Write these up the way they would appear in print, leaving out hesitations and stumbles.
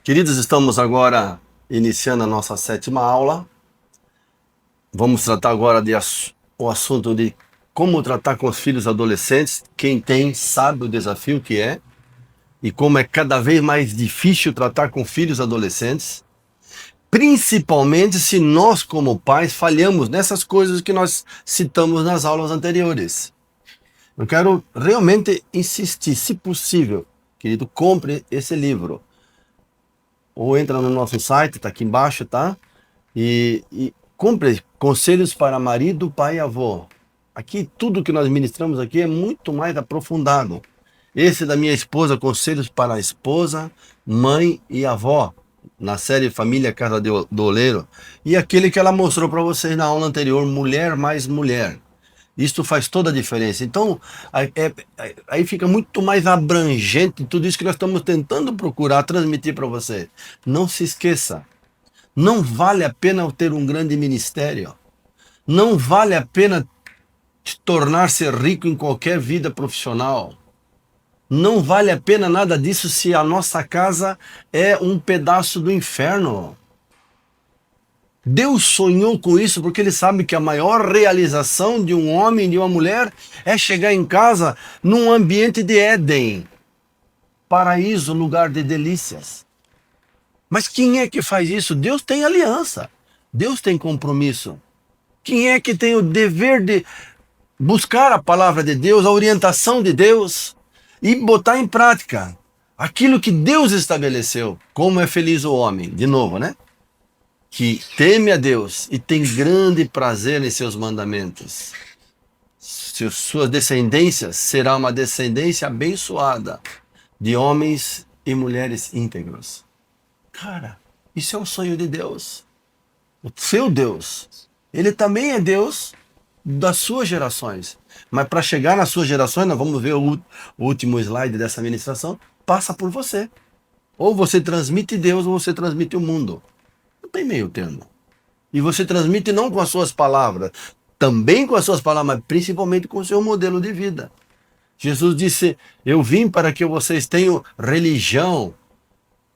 Queridos, estamos agora iniciando a nossa 7ª aula. Vamos tratar agora o assunto de como tratar com os filhos adolescentes. Quem tem sabe o desafio que é e como é cada vez mais difícil tratar com filhos adolescentes, principalmente se nós, como pais, falhamos nessas coisas que nós citamos nas aulas anteriores. Eu quero realmente insistir, se possível, querido, compre esse livro. Ou entra no nosso site, está aqui embaixo, tá? E compre Conselhos para Marido, Pai e Avô. Aqui, tudo que nós ministramos aqui é muito mais aprofundado. Esse da minha esposa, Conselhos para a Esposa, Mãe e Avó, na série Família Casa do Oleiro. E aquele que ela mostrou para vocês na aula anterior, Mulher mais Mulher. Isso faz toda a diferença. Então, aí fica muito mais abrangente tudo isso que nós estamos tentando procurar transmitir para você. Não se esqueça, não vale a pena ter um grande ministério. Não vale a pena tornar-se rico em qualquer vida profissional. Não vale a pena nada disso se a nossa casa é um pedaço do inferno. Deus sonhou com isso porque ele sabe que a maior realização de um homem e de uma mulher é chegar em casa num ambiente de Éden, paraíso, lugar de delícias. Mas quem é que faz isso? Deus tem aliança, Deus tem compromisso. Quem é que tem o dever de buscar a palavra de Deus, a orientação de Deus e botar em prática aquilo que Deus estabeleceu? Como é feliz o homem, de novo, né? Que teme a Deus e tem grande prazer em seus mandamentos. Sua descendência será uma descendência abençoada de homens e mulheres íntegros. Cara, isso é o sonho de Deus. O seu Deus. Ele também é Deus das suas gerações. Mas para chegar nas suas gerações, nós vamos ver o último slide dessa ministração, passa por você. Ou você transmite Deus ou você transmite o mundo. Não tem meio termo. E você transmite não com as suas palavras, também com as suas palavras, mas principalmente com o seu modelo de vida. Jesus disse, eu vim para que vocês tenham religião,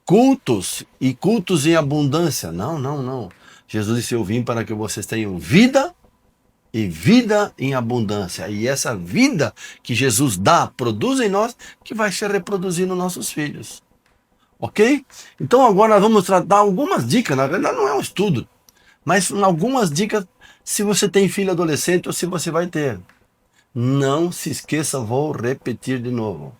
cultos e cultos em abundância. Não. Jesus disse, eu vim para que vocês tenham vida e vida em abundância. E essa vida que Jesus dá, produz em nós, que vai se reproduzir nos nossos filhos. Ok? Então agora nós vamos tratar algumas dicas, na verdade não é um estudo, mas algumas dicas se você tem filho adolescente ou se você vai ter. Não se esqueça, vou repetir de novo.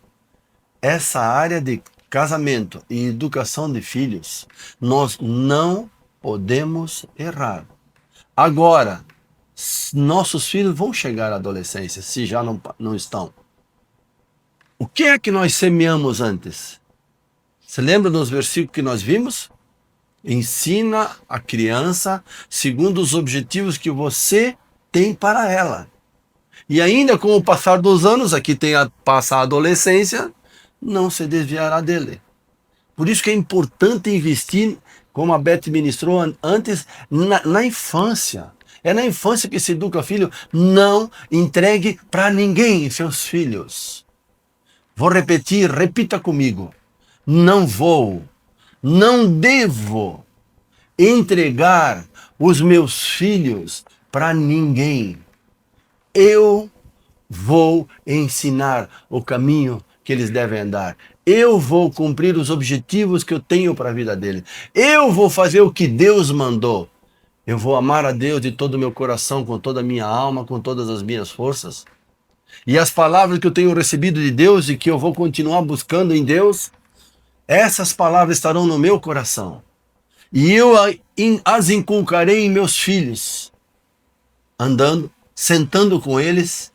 Essa área de casamento e educação de filhos, nós não podemos errar. Agora, nossos filhos vão chegar à adolescência, se já não estão. O que é que nós semeamos antes? Você lembra dos versículos que nós vimos? Ensina a criança segundo os objetivos que você tem para ela. E ainda com o passar dos anos, aqui passa a adolescência, não se desviará dele. Por isso que é importante investir, como a Beth ministrou antes, na infância. É na infância que se educa filho. Não entregue para ninguém seus filhos. Vou repetir, repita comigo. Não devo entregar os meus filhos para ninguém. Eu vou ensinar o caminho que eles devem andar. Eu vou cumprir os objetivos que eu tenho para a vida deles. Eu vou fazer o que Deus mandou. Eu vou amar a Deus de todo o meu coração, com toda a minha alma, com todas as minhas forças. E as palavras que eu tenho recebido de Deus e que eu vou continuar buscando em Deus, essas palavras estarão no meu coração. E eu as inculcarei em meus filhos, andando, sentando com eles,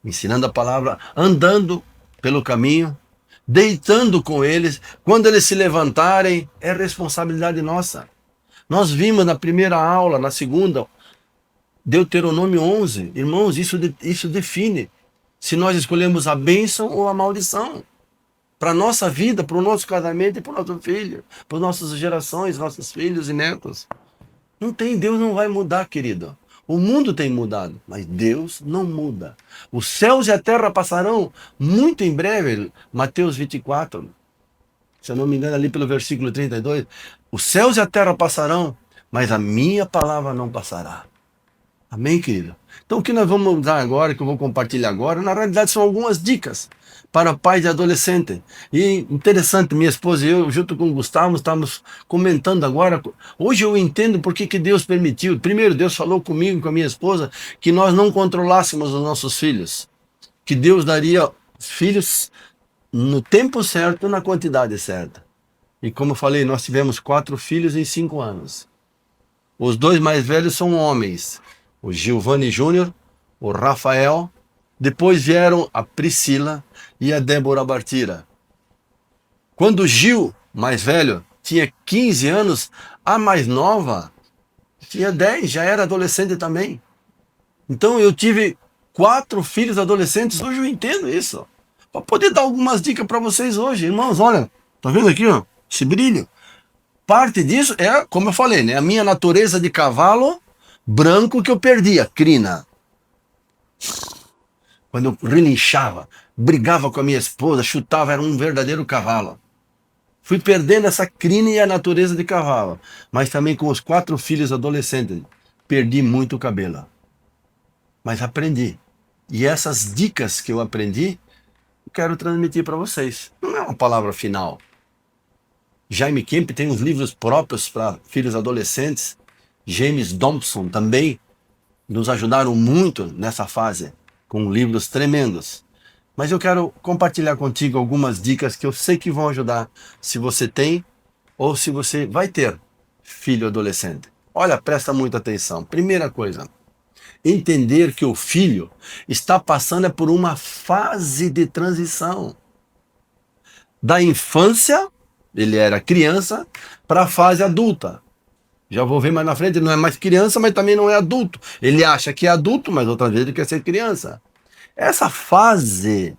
ensinando a palavra, andando pelo caminho, deitando com eles. Quando eles se levantarem, é responsabilidade nossa. Nós vimos na primeira aula, na segunda, Deuteronômio 11. Irmãos, isso define se nós escolhemos a bênção ou a maldição. Para a nossa vida, para o nosso casamento e para o nosso filho, para as nossas gerações, nossos filhos e netos. Deus não vai mudar, querido. O mundo tem mudado, mas Deus não muda. Os céus e a terra passarão muito em breve, Mateus 24. se eu não me engano, ali pelo versículo 32, os céus e a terra passarão, mas a minha palavra não passará. Amém, querido? Então o que nós vamos usar agora, que eu vou compartilhar agora, na realidade são algumas dicas para pais de adolescente. E interessante, minha esposa e eu, junto com o Gustavo, estamos comentando agora. Hoje eu entendo por que Deus permitiu. Primeiro, Deus falou comigo e com a minha esposa que nós não controlássemos os nossos filhos. Que Deus daria filhos no tempo certo, na quantidade certa. E como eu falei, nós tivemos 4 filhos em 5 anos. Os 2 mais velhos são homens, o Giovanni Júnior, o Rafael, depois vieram a Priscila e a Débora Bartira. Quando o Gil, mais velho, tinha 15 anos, a mais nova tinha 10, já era adolescente também. Então eu tive 4 filhos adolescentes, hoje eu entendo isso. Para poder dar algumas dicas para vocês hoje. Irmãos, olha, tá vendo aqui, ó, esse brilho? Parte disso é, como eu falei, né, a minha natureza de cavalo branco que eu perdi, a crina. Quando eu relinchava, brigava com a minha esposa, chutava, era um verdadeiro cavalo. Fui perdendo essa crina e a natureza de cavalo. Mas também com os 4 filhos adolescentes, perdi muito cabelo. Mas aprendi. E essas dicas que eu aprendi, eu quero transmitir para vocês. Não é uma palavra final. Jaime Kemp tem uns livros próprios para filhos adolescentes. James Dobson também nos ajudaram muito nessa fase, com livros tremendos. Mas eu quero compartilhar contigo algumas dicas que eu sei que vão ajudar se você tem ou se você vai ter filho adolescente. Olha, presta muita atenção. Primeira coisa, entender que o filho está passando por uma fase de transição. Da infância, ele era criança, para a fase adulta. Já vou ver mais na frente, ele não é mais criança, mas também não é adulto. Ele acha que é adulto, mas outras vezes ele quer ser criança. Essa fase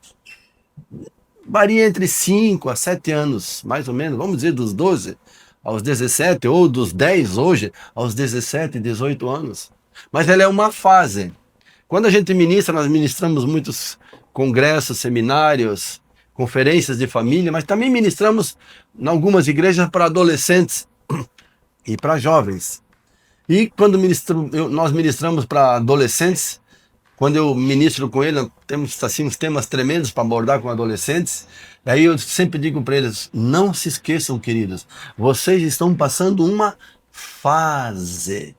varia entre 5 a 7 anos, mais ou menos, vamos dizer dos 12 aos 17, ou dos 10 hoje aos 17, 18 anos. Mas ela é uma fase. Quando a gente ministra, nós ministramos muitos congressos, seminários, conferências de família, mas também ministramos em algumas igrejas para adolescentes e para jovens. E quando nós ministramos para adolescentes, quando eu ministro com eles, temos assim uns temas tremendos para abordar com adolescentes. Aí eu sempre digo para eles, não se esqueçam, queridos, vocês estão passando uma fase.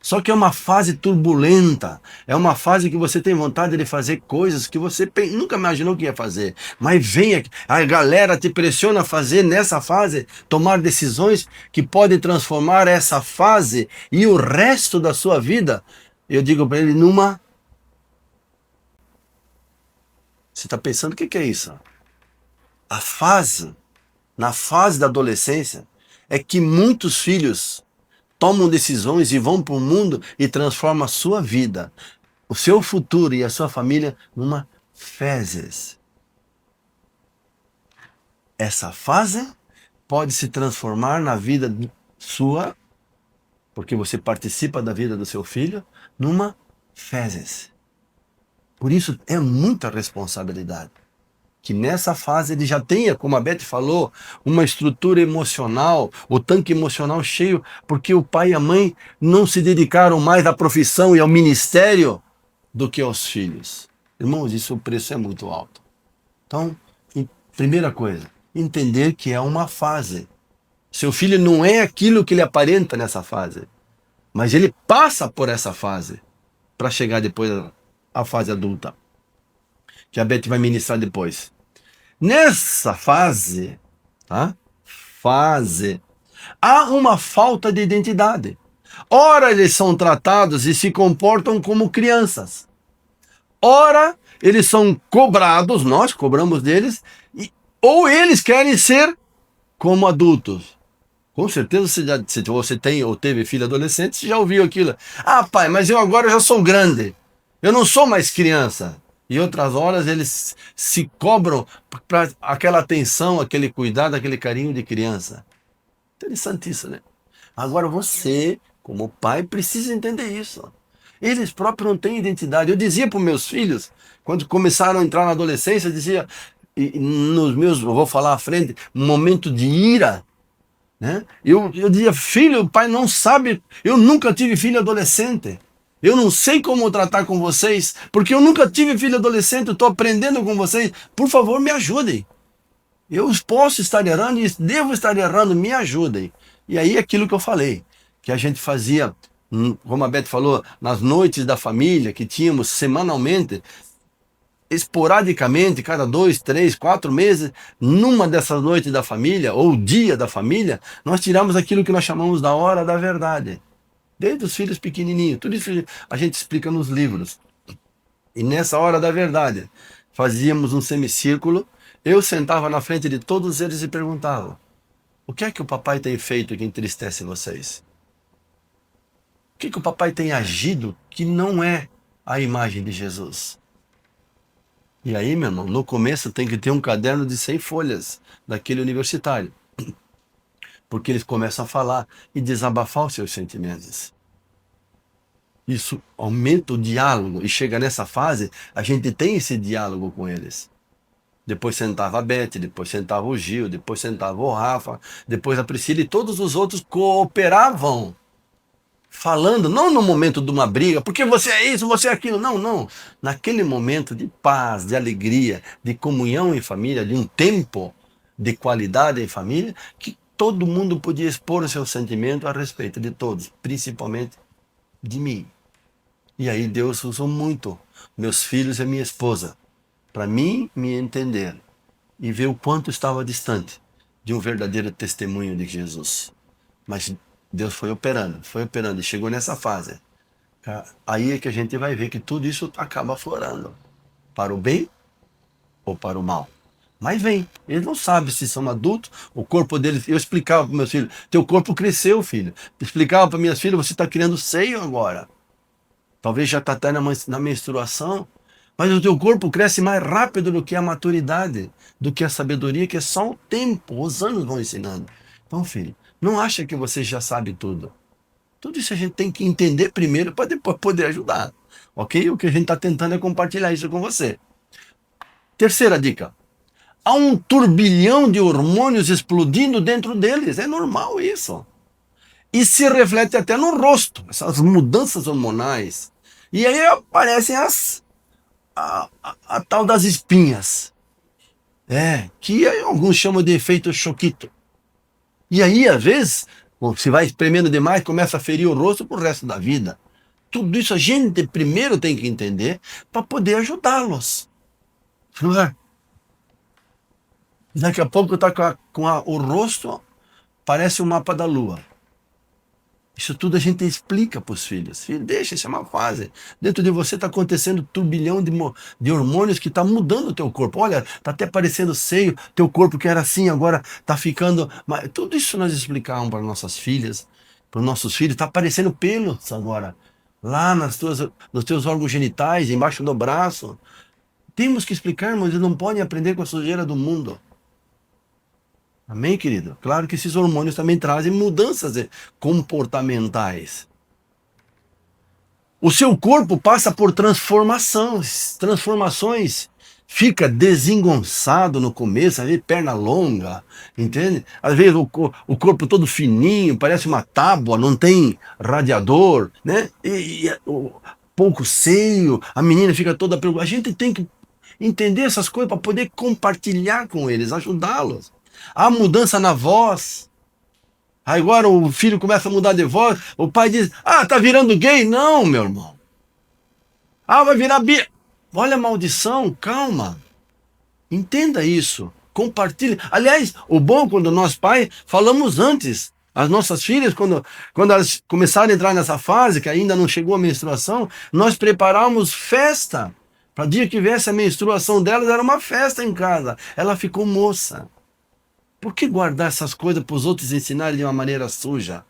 Só que é uma fase turbulenta, é uma fase que você tem vontade de fazer coisas que você nunca imaginou que ia fazer. Mas vem, a galera te pressiona a fazer nessa fase, tomar decisões que podem transformar essa fase e o resto da sua vida, eu digo para ele, numa... Você está pensando o que é isso? A fase, na fase da adolescência, é que muitos filhos tomam decisões e vão para o mundo e transformam a sua vida, o seu futuro e a sua família numa fezes. Essa fase pode se transformar na vida sua, porque você participa da vida do seu filho, numa fezes. Por isso é muita responsabilidade. Que nessa fase ele já tenha, como a Beth falou, uma estrutura emocional, o tanque emocional cheio, porque o pai e a mãe não se dedicaram mais à profissão e ao ministério do que aos filhos. Irmãos, isso o preço é muito alto. Então, primeira coisa, entender que é uma fase. Seu filho não é aquilo que ele aparenta nessa fase, mas ele passa por essa fase para chegar depois à fase adulta, que a Beth vai ministrar depois. Nessa fase, tá? Há uma falta de identidade. Ora, eles são tratados e se comportam como crianças. Ora, eles são cobrados, nós cobramos deles, ou eles querem ser como adultos. Com certeza, se você tem ou teve filho adolescente, você já ouviu aquilo. Ah, pai, mas eu agora já sou grande. Eu não sou mais criança. E outras horas eles se cobram para aquela atenção, aquele cuidado, aquele carinho de criança. Interessante isso, né? Agora você, como pai, precisa entender isso. Eles próprios não têm identidade. Eu dizia para os meus filhos, quando começaram a entrar na adolescência, eu dizia, e nos meus, eu vou falar à frente, momento de ira, né? Eu dizia, filho, o pai não sabe, eu nunca tive filho adolescente. Eu não sei como tratar com vocês, porque eu nunca tive filho adolescente, eu estou aprendendo com vocês. Por favor, me ajudem. Eu posso estar errando e devo estar errando, me ajudem. E aí aquilo que eu falei, que a gente fazia, como a Beth falou, nas noites da família, que tínhamos semanalmente, esporadicamente, cada 2, 3, 4 meses, numa dessas noites da família, ou dia da família, nós tiramos aquilo que nós chamamos da hora da verdade. Desde os filhos pequenininhos, tudo isso a gente explica nos livros. E nessa hora da verdade, fazíamos um semicírculo, eu sentava na frente de todos eles e perguntava, o que é que o papai tem feito que entristece vocês? O que é que o papai tem agido que não é a imagem de Jesus? E aí, meu irmão, no começo tem que ter um caderno de 100 folhas daquele universitário. Porque eles começam a falar e desabafar os seus sentimentos. Isso aumenta o diálogo e chega nessa fase, a gente tem esse diálogo com eles. Depois sentava a Beth, depois sentava o Gil, depois sentava o Rafa, depois a Priscila e todos os outros cooperavam. Falando, não no momento de uma briga, porque você é isso, você é aquilo. Não, não. Naquele momento de paz, de alegria, de comunhão em família, de um tempo de qualidade em família, que todo mundo podia expor o seu sentimento a respeito de todos, principalmente de mim. E aí Deus usou muito meus filhos e minha esposa para mim me entender e ver o quanto estava distante de um verdadeiro testemunho de Jesus. Mas Deus foi operando e chegou nessa fase. Aí é que a gente vai ver que tudo isso acaba aflorando, para o bem ou para o mal. Mas vem, eles não sabem se são adultos, o corpo deles, eu explicava para meus filhos, teu corpo cresceu, filho. Eu explicava para minhas filhas, você está criando seio agora. Talvez já está até na menstruação, mas o teu corpo cresce mais rápido do que a maturidade, do que a sabedoria, que é só o tempo, os anos vão ensinando. Então, filho, não acha que você já sabe tudo. Tudo isso a gente tem que entender primeiro para depois poder ajudar. Ok? O que a gente está tentando é compartilhar isso com você. Terceira dica. Há um turbilhão de hormônios explodindo dentro deles. É normal isso. E se reflete até no rosto, essas mudanças hormonais. E aí aparecem a tal das espinhas. Que alguns chamam de efeito choquito. E aí, às vezes, se vai espremendo demais, começa a ferir o rosto pro resto da vida. Tudo isso a gente primeiro tem que entender para poder ajudá-los. Não é? Daqui a pouco está o rosto, parece o mapa da lua. Isso tudo a gente explica para os filhos. Filho, deixa, isso é uma fase. Dentro de você está acontecendo um turbilhão de hormônios que está mudando o teu corpo. Olha, está até parecendo seio, teu corpo que era assim, agora está ficando... Tudo isso nós explicávamos para nossas filhas, para os nossos filhos. Está aparecendo pelos agora, lá nos teus órgãos genitais, embaixo do braço. Temos que explicar, mas eles não podem aprender com a sujeira do mundo. Amém, querido? Claro que esses hormônios também trazem mudanças comportamentais. O seu corpo passa por transformações. Fica desengonçado no começo, às vezes perna longa, entende? Às vezes o corpo todo fininho, parece uma tábua, não tem radiador, né? Pouco seio, a menina fica toda preocupada. A gente tem que entender essas coisas para poder compartilhar com eles, ajudá-los. Há mudança na voz. Agora o filho começa a mudar de voz. O pai diz, tá virando gay. Não, meu irmão. Vai virar bi. Olha a maldição, calma. Entenda isso. Compartilhe. Aliás, o bom quando nós pais falamos antes. As nossas filhas, quando elas começaram a entrar nessa fase, que ainda não chegou a menstruação, nós preparamos festa. Para o dia que viesse a menstruação delas, era uma festa em casa. Ela ficou moça. Por que guardar essas coisas para os outros ensinarem de uma maneira suja?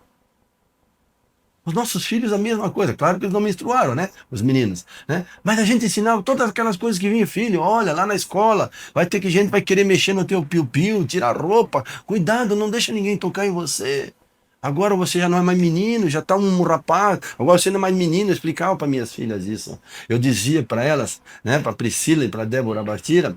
Os nossos filhos a mesma coisa. Claro que eles não menstruaram, né? Os meninos, né? Mas a gente ensinava todas aquelas coisas que vinham, filho, olha, lá na escola, gente vai querer mexer no teu piu-piu, tirar roupa. Cuidado, não deixa ninguém tocar em você. Agora você já não é mais menino, já está um rapaz. Agora você não é mais menino. Eu explicava para minhas filhas isso. Eu dizia para elas, né? Para Priscila e para Débora Bartira,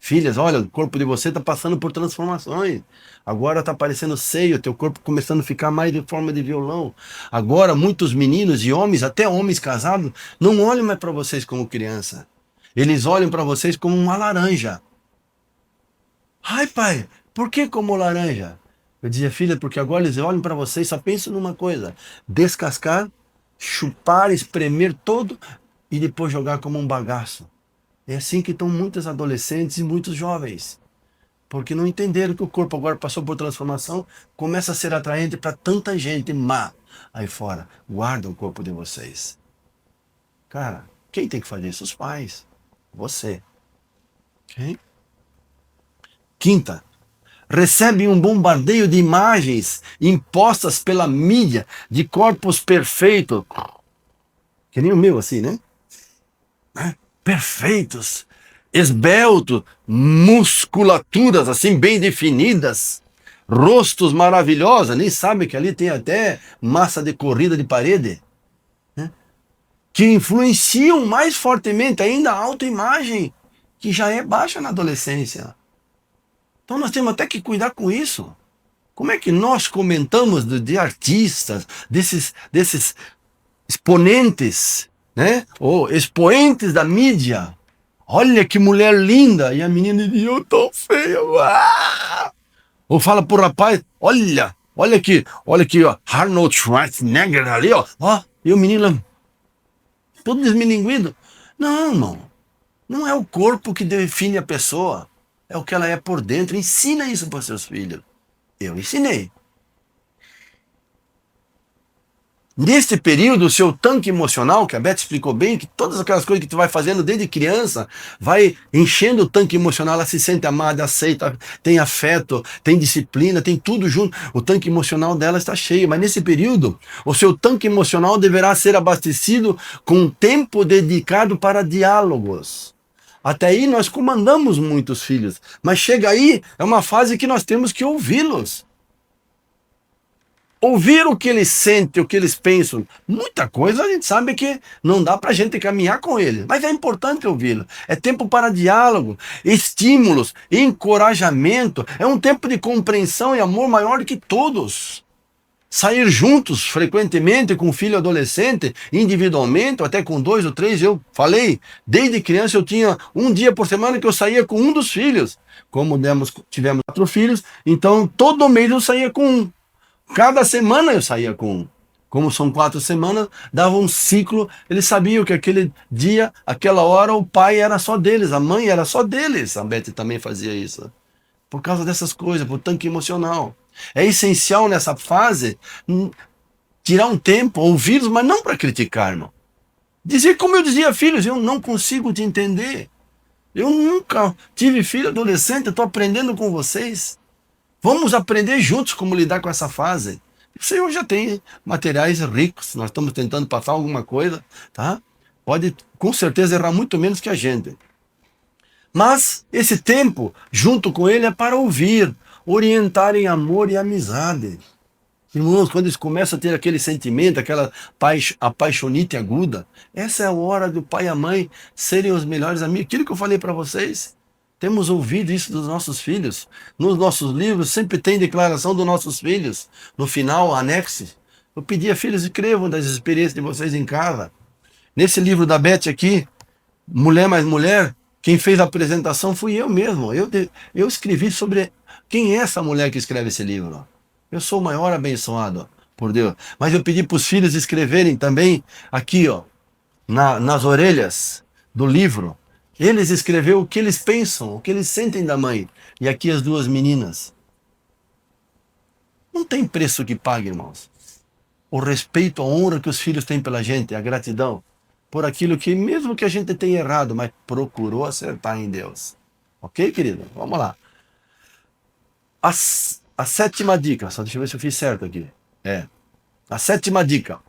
Filhas, olha, o corpo de você está passando por transformações. Agora está aparecendo seio, teu corpo começando a ficar mais em forma de violão. Agora muitos meninos e homens, até homens casados, não olham mais para vocês como criança. Eles olham para vocês como uma laranja. Ai, pai, por que como laranja? Eu dizia, filha, porque agora eles olham para vocês e só pensam numa coisa: descascar, chupar, espremer todo e depois jogar como um bagaço. É assim que estão muitos adolescentes e muitos jovens. Porque não entenderam que o corpo agora passou por transformação, começa a ser atraente para tanta gente má aí fora. Guarda o corpo de vocês. Cara, quem tem que fazer isso? Os pais. Você. Ok? Quinta, recebem um bombardeio de imagens impostas pela mídia de corpos perfeitos. Que nem o meu, assim, né? Perfeitos, esbeltos, musculaturas assim bem definidas, rostos maravilhosos, nem sabe que ali tem até massa de corrida de parede, né? Que influenciam mais fortemente ainda a autoimagem, que já é baixa na adolescência. Então nós temos até que cuidar com isso. Como é que nós comentamos de artistas, desses exponentes, né? Ou expoentes da mídia? Olha que mulher linda! E a menina diz, eu tô feia. Ah! Ou fala pro rapaz, olha aqui, ó, Arnold Schwarzenegger ali, ó. E o menino todo desmilinguido. Não, irmão. Não é o corpo que define a pessoa. É o que ela é por dentro. Ensina isso para seus filhos. Eu ensinei. Neste período, o seu tanque emocional, que a Beth explicou bem, que todas aquelas coisas que tu vai fazendo desde criança, vai enchendo o tanque emocional, ela se sente amada, aceita, tem afeto, tem disciplina, tem tudo junto. O tanque emocional dela está cheio, mas nesse período, o seu tanque emocional deverá ser abastecido com tempo dedicado para diálogos. Até aí nós comandamos muitos filhos, mas chega aí, é uma fase que nós temos que ouvi-los. Ouvir o que eles sentem, o que eles pensam. Muita coisa a gente sabe que não dá para a gente caminhar com eles, mas é importante ouvi-lo. É tempo para diálogo, estímulos, encorajamento. É um tempo de compreensão e amor maior do que todos. Sair juntos frequentemente com o filho adolescente, individualmente, ou até com 2 ou 3. Eu falei, desde criança eu tinha um dia por semana que eu saía com um dos filhos. Como tivemos 4 filhos, então todo mês eu saía com um. Cada semana eu saía com um. Como são 4 semanas, dava um ciclo. Eles sabiam que aquele dia, aquela hora, o pai era só deles, a mãe era só deles. A Beth também fazia isso. Por causa dessas coisas, por tanque emocional. É essencial nessa fase tirar um tempo, ouvi-los, mas não para criticar, irmão. Dizer como eu dizia, filhos, eu não consigo te entender. Eu nunca tive filho adolescente, eu estou aprendendo com vocês. Vamos aprender juntos como lidar com essa fase. O Senhor já tem materiais ricos, nós estamos tentando passar alguma coisa, tá? Pode com certeza errar muito menos que a gente. Mas esse tempo, junto com ele, é para ouvir, orientar em amor e amizade. Irmãos, quando eles começam a ter aquele sentimento, aquela apaixonite aguda, essa é a hora do pai e a mãe serem os melhores amigos. Aquilo que eu falei para vocês. Temos ouvido isso dos nossos filhos. Nos nossos livros sempre tem declaração dos nossos filhos. No final, anexo. Eu pedi a filhos, escrevam das experiências de vocês em casa. Nesse livro da Beth aqui, Mulher mais Mulher, quem fez a apresentação fui eu mesmo. Eu escrevi sobre quem é essa mulher que escreve esse livro. Eu sou o maior abençoado por Deus. Mas eu pedi para os filhos escreverem também aqui, ó, nas orelhas do livro. Eles escreveram o que eles pensam, o que eles sentem da mãe. E aqui as 2 meninas. Não tem preço que pague, irmãos. O respeito, a honra que os filhos têm pela gente, a gratidão por aquilo que, mesmo que a gente tenha errado, mas procurou acertar em Deus. Ok, querido? Vamos lá. A 7ª dica, só deixa eu ver se eu fiz certo aqui. A 7ª dica.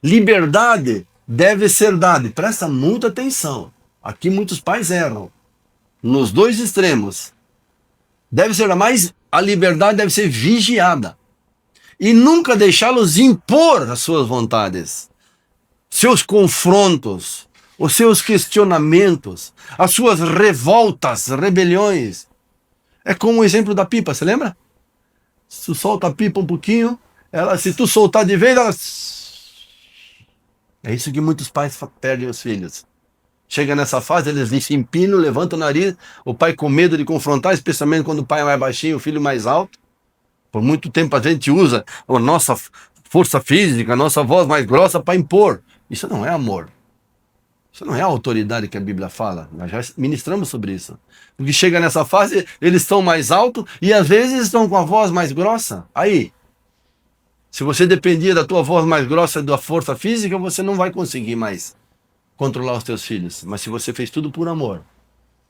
Liberdade deve ser dada. Presta muita atenção. Aqui muitos pais erram. Nos 2 extremos. Deve ser, mas a liberdade deve ser vigiada. E nunca deixá-los impor as suas vontades, seus confrontos, os seus questionamentos, as suas revoltas, rebeliões. É como o exemplo da pipa, você lembra? Se tu solta a pipa um pouquinho, se tu soltar de vez, ela... É isso que muitos pais perdem os filhos. Chega nessa fase, eles se empinam, levantam o nariz, o pai com medo de confrontar, especialmente quando o pai é mais baixinho, o filho mais alto. Por muito tempo a gente usa a nossa força física, a nossa voz mais grossa para impor. Isso não é amor. Isso não é a autoridade que a Bíblia fala. Nós já ministramos sobre isso. Porque chega nessa fase, eles estão mais altos e às vezes estão com a voz mais grossa. Aí, se você dependia da tua voz mais grossa e da força física, você não vai conseguir mais controlar os teus filhos. Mas se você fez tudo por amor,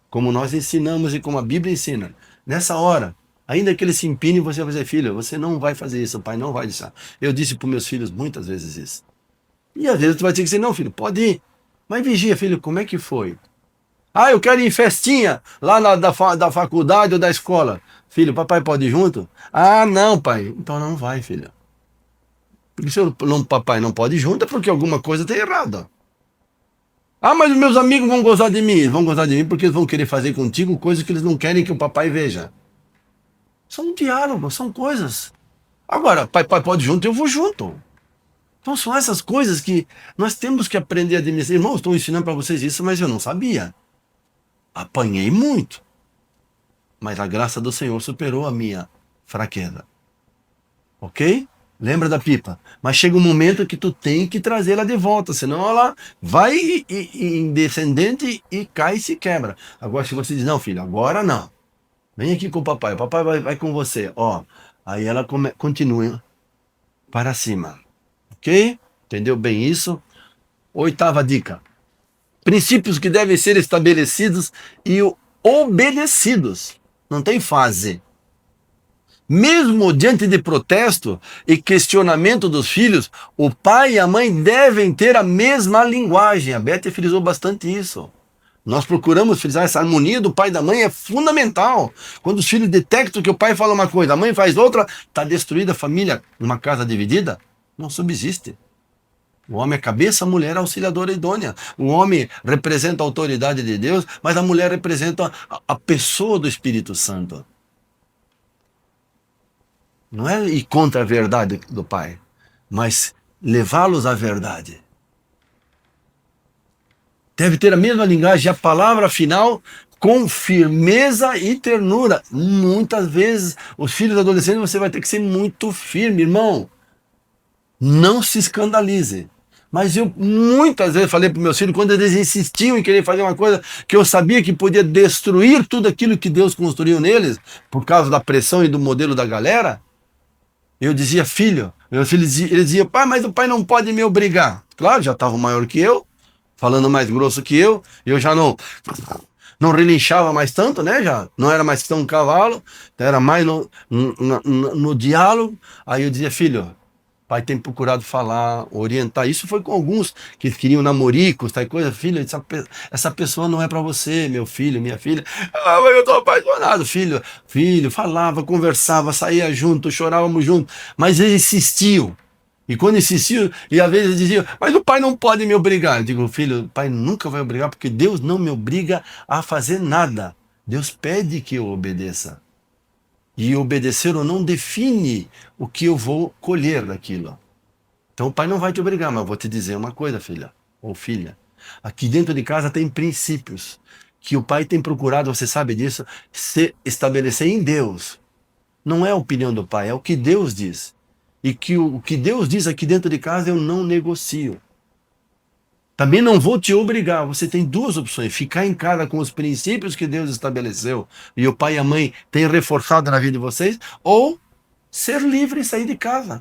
como nós ensinamos e como a Bíblia ensina, nessa hora, ainda que ele se empine, você vai dizer, filho, você não vai fazer isso, o pai não vai deixar. Eu disse para meus filhos muitas vezes isso. E às vezes tu vai ter que dizer, não, filho, pode ir. Mas vigia, filho, como é que foi? Ah, eu quero ir em festinha, lá da faculdade ou da escola. Filho, papai pode ir junto? Ah, não, pai. Então não vai, filho. Porque se papai não pode ir junto, é porque alguma coisa está errada. Ah, mas os meus amigos vão gostar de mim. Eles vão gostar de mim porque eles vão querer fazer contigo coisas que eles não querem que o papai veja. São diálogos, são coisas. Agora, pai pode ir junto, eu vou junto. Então são essas coisas que nós temos que aprender a administrar. Irmãos, estou ensinando para vocês isso, mas eu não sabia. Apanhei muito. Mas a graça do Senhor superou a minha fraqueza. Ok? Lembra da pipa? Mas chega um momento que tu tem que trazê-la de volta, senão ela vai em descendente e cai e se quebra. Agora se você diz, não filho, agora não. Vem aqui com o papai vai com você. Ó, aí ela continua para cima. Ok? Entendeu bem isso? 8ª dica. Princípios que devem ser estabelecidos e obedecidos. Não tem fase. Mesmo diante de protesto e questionamento dos filhos, o pai e a mãe devem ter a mesma linguagem. A Beth frisou bastante isso. Nós procuramos frisar essa harmonia do pai e da mãe, é fundamental. Quando os filhos detectam que o pai fala uma coisa, a mãe faz outra, está destruída a família. Uma casa dividida não subsiste. O homem é cabeça, a mulher é auxiliadora idônea. O homem representa a autoridade de Deus, mas a mulher representa a pessoa do Espírito Santo. Não é ir contra a verdade do pai, mas levá-los à verdade. Deve ter a mesma linguagem, a palavra final com firmeza e ternura. Muitas vezes, os filhos adolescentes, você vai ter que ser muito firme, irmão. Não se escandalize. Mas eu muitas vezes falei para meus filhos, quando eles insistiam em querer fazer uma coisa que eu sabia que podia destruir tudo aquilo que Deus construiu neles, por causa da pressão e do modelo da galera, eu dizia, filho, meus filhos, eles diziam, pai, mas o pai não pode me obrigar. Claro, já estava maior que eu, falando mais grosso que eu já não relinchava mais tanto, né? Já não era mais tão cavalo, era mais no diálogo. Aí eu dizia, filho, pai tem procurado falar, orientar. Isso foi com alguns que queriam namoricos, tal coisa. Filho, essa pessoa não é para você, meu filho, minha filha. Ah, mas eu tô apaixonado. Filho, falava, conversava, saía junto, chorávamos juntos. Mas ele insistiu. E quando insistiu, e às vezes dizia, mas o pai não pode me obrigar. Eu digo, filho, o pai nunca vai obrigar, porque Deus não me obriga a fazer nada. Deus pede que eu obedeça. E obedecer ou não define o que eu vou colher daquilo. Então o pai não vai te obrigar, mas eu vou te dizer uma coisa, filha ou filha. Aqui dentro de casa tem princípios que o pai tem procurado, você sabe disso, se estabelecer em Deus. Não é a opinião do pai, é o que Deus diz. E que o que Deus diz aqui dentro de casa eu não negocio. Também não vou te obrigar. Você tem duas opções. Ficar em casa com os princípios que Deus estabeleceu e o pai e a mãe têm reforçado na vida de vocês, ou ser livre e sair de casa.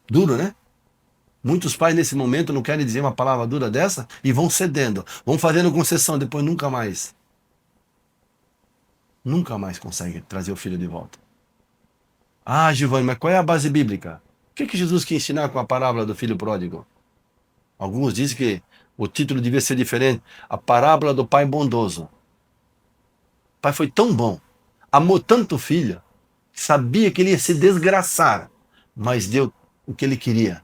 Duro, né? Muitos pais nesse momento não querem dizer uma palavra dura dessa e vão cedendo. Vão fazendo concessão, depois nunca mais. Nunca mais conseguem trazer o filho de volta. Ah, Giovanni, mas qual é a base bíblica? O que Jesus quer ensinar com a parábola do filho pródigo? Alguns dizem que o título devia ser diferente. A parábola do pai bondoso. O pai foi tão bom, amou tanto o filho, sabia que ele ia se desgraçar, mas deu o que ele queria,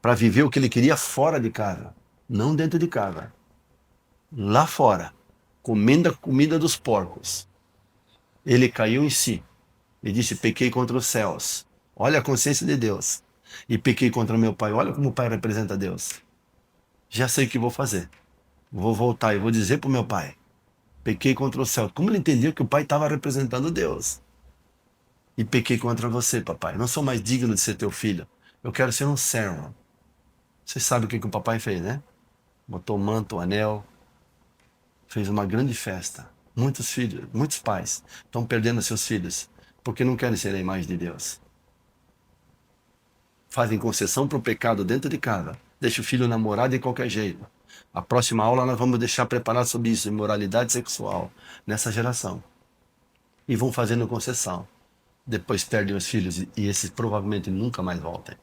para viver o que ele queria fora de casa, não dentro de casa. Lá fora, comendo a comida dos porcos, ele caiu em si e disse: pequei contra os céus. Olha a consciência de Deus. E pequei contra meu pai. Olha como o pai representa Deus. Já sei o que vou fazer. Vou voltar e vou dizer para o meu pai: pequei contra o céu. Como ele entendeu que o pai estava representando Deus? E pequei contra você, papai. Não sou mais digno de ser teu filho. Eu quero ser um servo. Você sabe o que o papai fez, né? Botou manto, anel, fez uma grande festa. Muitos filhos, muitos pais estão perdendo seus filhos porque não querem ser a imagem de Deus. Fazem concessão para o pecado dentro de casa. Deixa o filho namorar de qualquer jeito. A próxima aula nós vamos deixar preparado sobre isso, imoralidade sexual, nessa geração. E vão fazendo concessão. Depois perdem os filhos e esses provavelmente nunca mais voltem.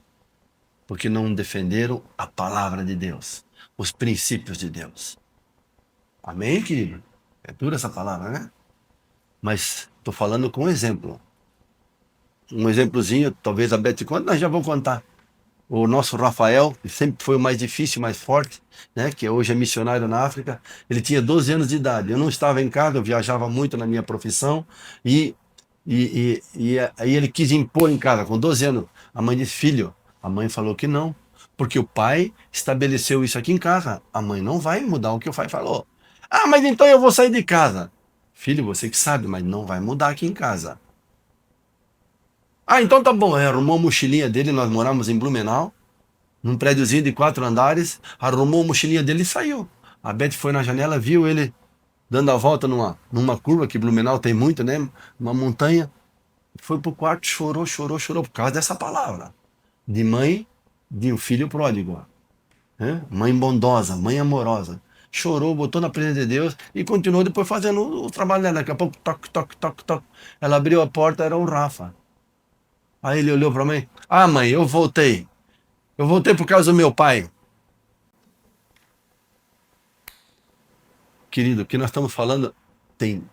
Porque não defenderam a palavra de Deus, os princípios de Deus. Amém, querido? É dura essa palavra, né? Mas estou falando com um exemplo. Um exemplozinho, talvez a Beth conte, nós já vamos contar. O nosso Rafael, que sempre foi o mais difícil, mais forte, né? Que hoje é missionário na África, ele tinha 12 anos de idade. Eu não estava em casa, eu viajava muito na minha profissão e aí ele quis impor em casa, com 12 anos. A mãe disse: filho, a mãe falou que não, porque o pai estabeleceu isso aqui em casa. A mãe não vai mudar o que o pai falou. Ah, mas então eu vou sair de casa. Filho, você que sabe, mas não vai mudar aqui em casa. Ah, então tá bom. Arrumou a mochilinha dele, nós moramos em Blumenau, num prédiozinho de 4 andares, arrumou a mochilinha dele e saiu. A Beth foi na janela, viu ele dando a volta numa curva, que Blumenau tem muito, né? Uma montanha. Foi pro quarto, chorou por causa dessa palavra. De mãe, de um filho pródigo. Né? Mãe bondosa, mãe amorosa. Chorou, botou na presença de Deus e continuou depois fazendo o trabalho dela. Daqui a pouco, toque, toque, toque, toque. Ela abriu a porta, era o Rafa. Aí ele olhou para a mãe: ah, mãe, eu voltei. Eu voltei por causa do meu pai. Querido, o que nós estamos falando tem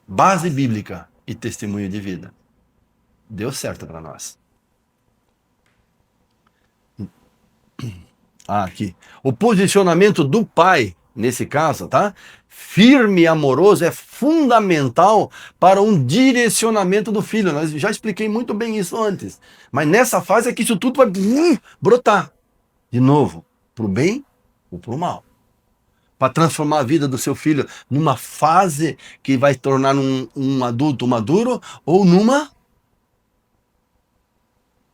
base bíblica e testemunho de vida. Deu certo para nós. Ah, aqui. O posicionamento do pai, nesse caso, tá? Firme e amoroso, é fundamental para um direcionamento do filho. Eu já expliquei muito bem isso antes. Mas nessa fase é que isso tudo vai brotar. De novo, para o bem ou para o mal. Para transformar a vida do seu filho numa fase que vai tornar um adulto maduro ou numa...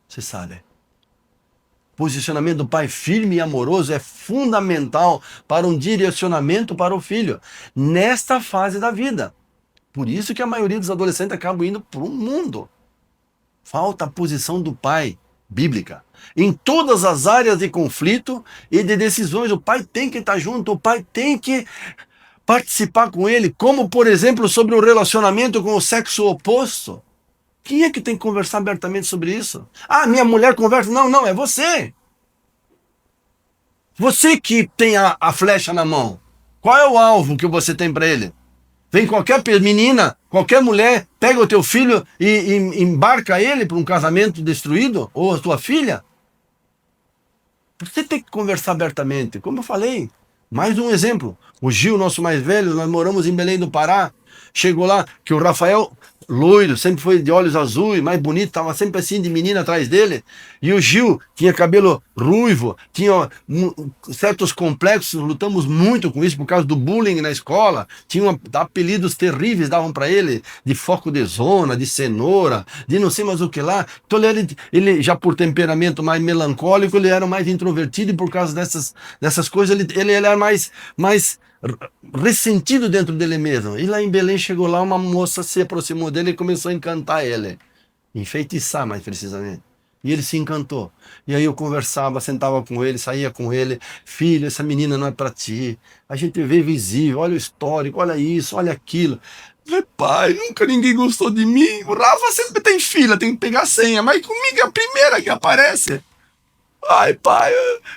Você sabe. Posicionamento do pai firme e amoroso é fundamental para um direcionamento para o filho nesta fase da vida. Por isso que a maioria dos adolescentes acabam indo para o mundo. Falta a posição do pai bíblica. Em todas as áreas de conflito e de decisões, o pai tem que estar junto, o pai tem que participar com ele, como, por exemplo, sobre o relacionamento com o sexo oposto. Quem é que tem que conversar abertamente sobre isso? Ah, minha mulher conversa. Não, não, é você. Você que tem a flecha na mão. Qual é o alvo que você tem para ele? Vem qualquer menina, qualquer mulher, pega o teu filho e embarca ele para um casamento destruído? Ou a tua filha? Você tem que conversar abertamente. Como eu falei, mais um exemplo. O Gil, nosso mais velho, nós moramos em Belém do Pará. Chegou lá, que o Rafael, loiro, sempre foi de olhos azuis, mais bonito, estava sempre assim de menina atrás dele. E o Gil tinha cabelo ruivo, tinha certos complexos, lutamos muito com isso por causa do bullying na escola. Tinha apelidos terríveis, davam para ele, de foco de zona, de cenoura, de não sei mais o que lá. Então ele já por temperamento mais melancólico, ele era mais introvertido e por causa dessas coisas ele era mais ressentido dentro dele mesmo. E lá em Belém chegou lá, uma moça se aproximou dele e começou a encantar ele. Enfeitiçar, mais precisamente. E ele se encantou. E aí eu conversava, sentava com ele, saía com ele. Filho, essa menina não é para ti. A gente vê visível, olha o histórico, olha isso, olha aquilo. Pai, nunca ninguém gostou de mim. O Rafa sempre tem fila, tem que pegar a senha. Mas comigo é a primeira que aparece. Ai, pai,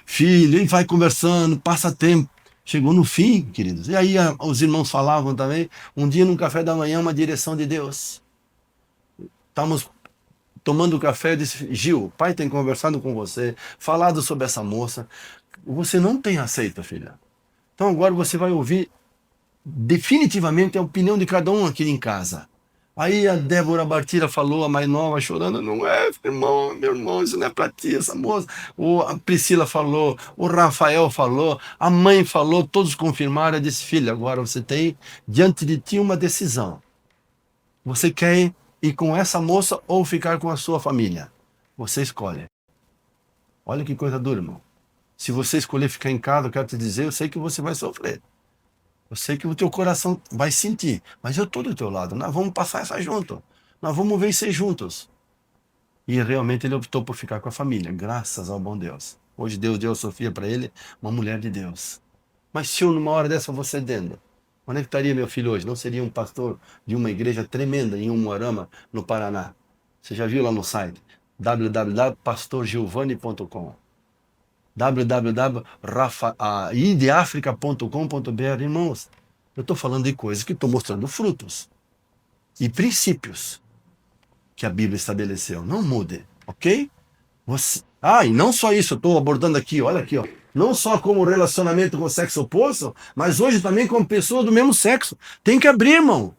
filho, e vai conversando, passa tempo. Chegou no fim, queridos. E aí os irmãos falavam também, um dia no café da manhã, uma direção de Deus. Estamos tomando café, eu disse, Gil, o pai tem conversado com você, falado sobre essa moça, você não tem aceito, filha. Então agora você vai ouvir definitivamente a opinião de cada um aqui em casa. Aí a Débora Bartira falou, a mais nova, chorando, não é, irmão, meu irmão, isso não é pra ti, essa moça. A Priscila falou, o Rafael falou, a mãe falou, todos confirmaram. Eu disse, filha, agora você tem diante de ti uma decisão. Você quer ir com essa moça ou ficar com a sua família? Você escolhe. Olha que coisa dura, irmão. Se você escolher ficar em casa, eu quero te dizer, eu sei que você vai sofrer. Eu sei que o teu coração vai sentir, mas eu estou do teu lado. Nós vamos passar essa junto. Nós vamos vencer juntos. E realmente ele optou por ficar com a família, graças ao bom Deus. Hoje Deus deu a Sofia para ele, uma mulher de Deus. Mas se eu numa hora dessa vou cedendo, onde é que estaria meu filho hoje? Não seria um pastor de uma igreja tremenda em Umuarama, no Paraná. Você já viu lá no site? www.pastorgilvani.com www.ideafrica.com.br. Irmãos, eu estou falando de coisas que estou mostrando frutos e princípios que a Bíblia estabeleceu. Não mude, ok? E não só isso, eu estou abordando aqui, olha aqui, ó. Não só como relacionamento com o sexo oposto, mas hoje também com pessoas do mesmo sexo. Tem que abrir, irmão.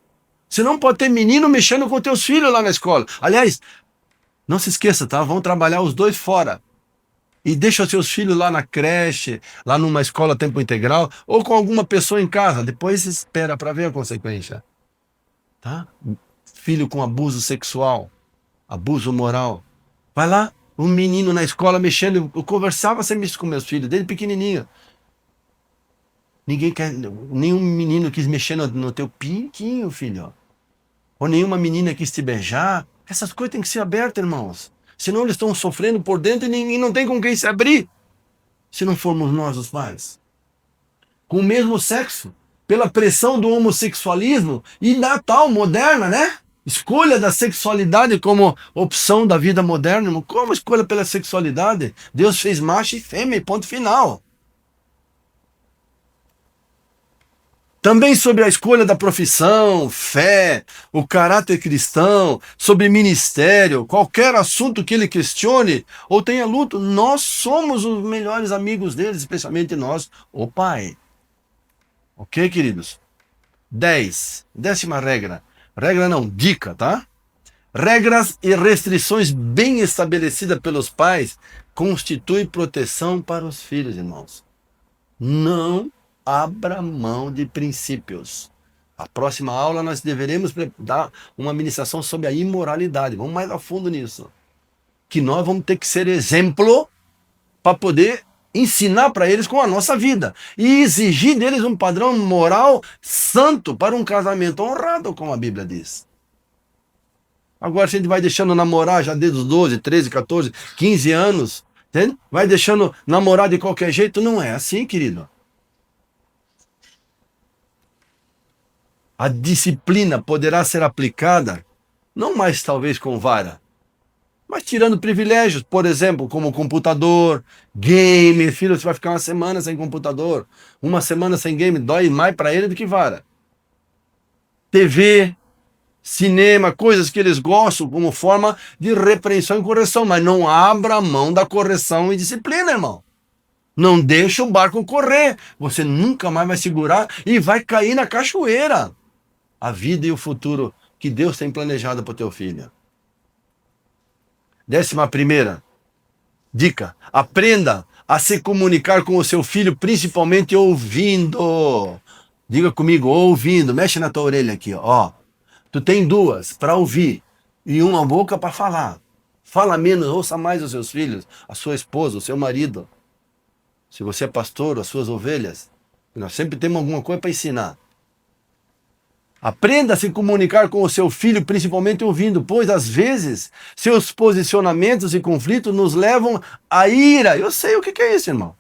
Você não pode ter menino mexendo com teus filhos lá na escola. Aliás, não se esqueça, tá? Vão trabalhar os dois fora. E deixa os seus filhos lá na creche, lá numa escola a tempo integral, ou com alguma pessoa em casa. Depois espera para ver a consequência. Tá? Filho com abuso sexual, abuso moral. Vai lá, um menino na escola mexendo. Eu conversava sempre isso com meus filhos, desde pequenininho. Nenhum menino quis mexer no teu pintinho, filho. Ou nenhuma menina quis te beijar. Essas coisas têm que ser abertas, irmãos. Senão eles estão sofrendo por dentro e não tem com quem se abrir. Se não formos nós os pais. Com o mesmo sexo. Pela pressão do homossexualismo e da tal moderna, né? Escolha da sexualidade como opção da vida moderna. Irmão. Como escolha pela sexualidade? Deus fez macho e fêmea, ponto final. Também sobre a escolha da profissão, fé, o caráter cristão, sobre ministério, qualquer assunto que ele questione ou tenha luto, nós somos os melhores amigos deles, especialmente nós, o Pai. Ok, queridos? 10ª regra. Regra não, dica, tá? Regras e restrições bem estabelecidas pelos pais constituem proteção para os filhos, irmãos. Não abra mão de princípios. A próxima aula nós deveremos dar uma ministração sobre a imoralidade. Vamos mais a fundo nisso. Que nós vamos ter que ser exemplo para poder ensinar para eles com a nossa vida. E exigir deles um padrão moral santo para um casamento honrado, como a Bíblia diz. Agora, se a gente vai deixando namorar já desde os 12, 13, 14, 15 anos, entende? Vai deixando namorar de qualquer jeito, não é assim, querido. A disciplina poderá ser aplicada, não mais talvez com vara, mas tirando privilégios, por exemplo, como computador, game. Filho, você vai ficar uma semana sem computador, uma semana sem game, dói mais para ele do que vara. TV, cinema, coisas que eles gostam como forma de repreensão e correção, mas não abra mão da correção e disciplina, irmão. Não deixa o barco correr, você nunca mais vai segurar e vai cair na cachoeira. A vida e o futuro que Deus tem planejado para o teu filho. 11ª dica. Aprenda a se comunicar com o seu filho, principalmente ouvindo. Diga comigo, ouvindo. Mexe na tua orelha aqui, ó. Tu tem duas para ouvir e uma boca para falar. Fala menos, ouça mais os seus filhos, a sua esposa, o seu marido. Se você é pastor, as suas ovelhas. Nós sempre temos alguma coisa para ensinar. Aprenda a se comunicar com o seu filho, principalmente ouvindo, pois às vezes seus posicionamentos e conflitos nos levam à ira. Eu sei o que é isso, irmão.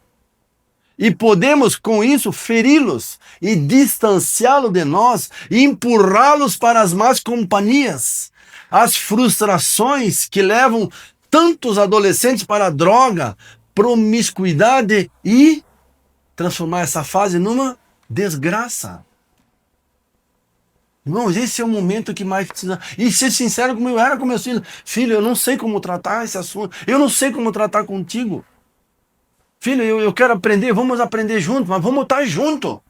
E podemos com isso feri-los e distanciá-los de nós e empurrá-los para as más companhias. As frustrações que levam tantos adolescentes para a droga, promiscuidade e transformar essa fase numa desgraça. Irmãos, esse é o momento que mais precisa. E ser sincero como eu era com meus filhos. Filho, eu não sei como tratar esse assunto. Eu não sei como tratar contigo. Filho, eu quero aprender, vamos aprender junto, mas vamos estar junto.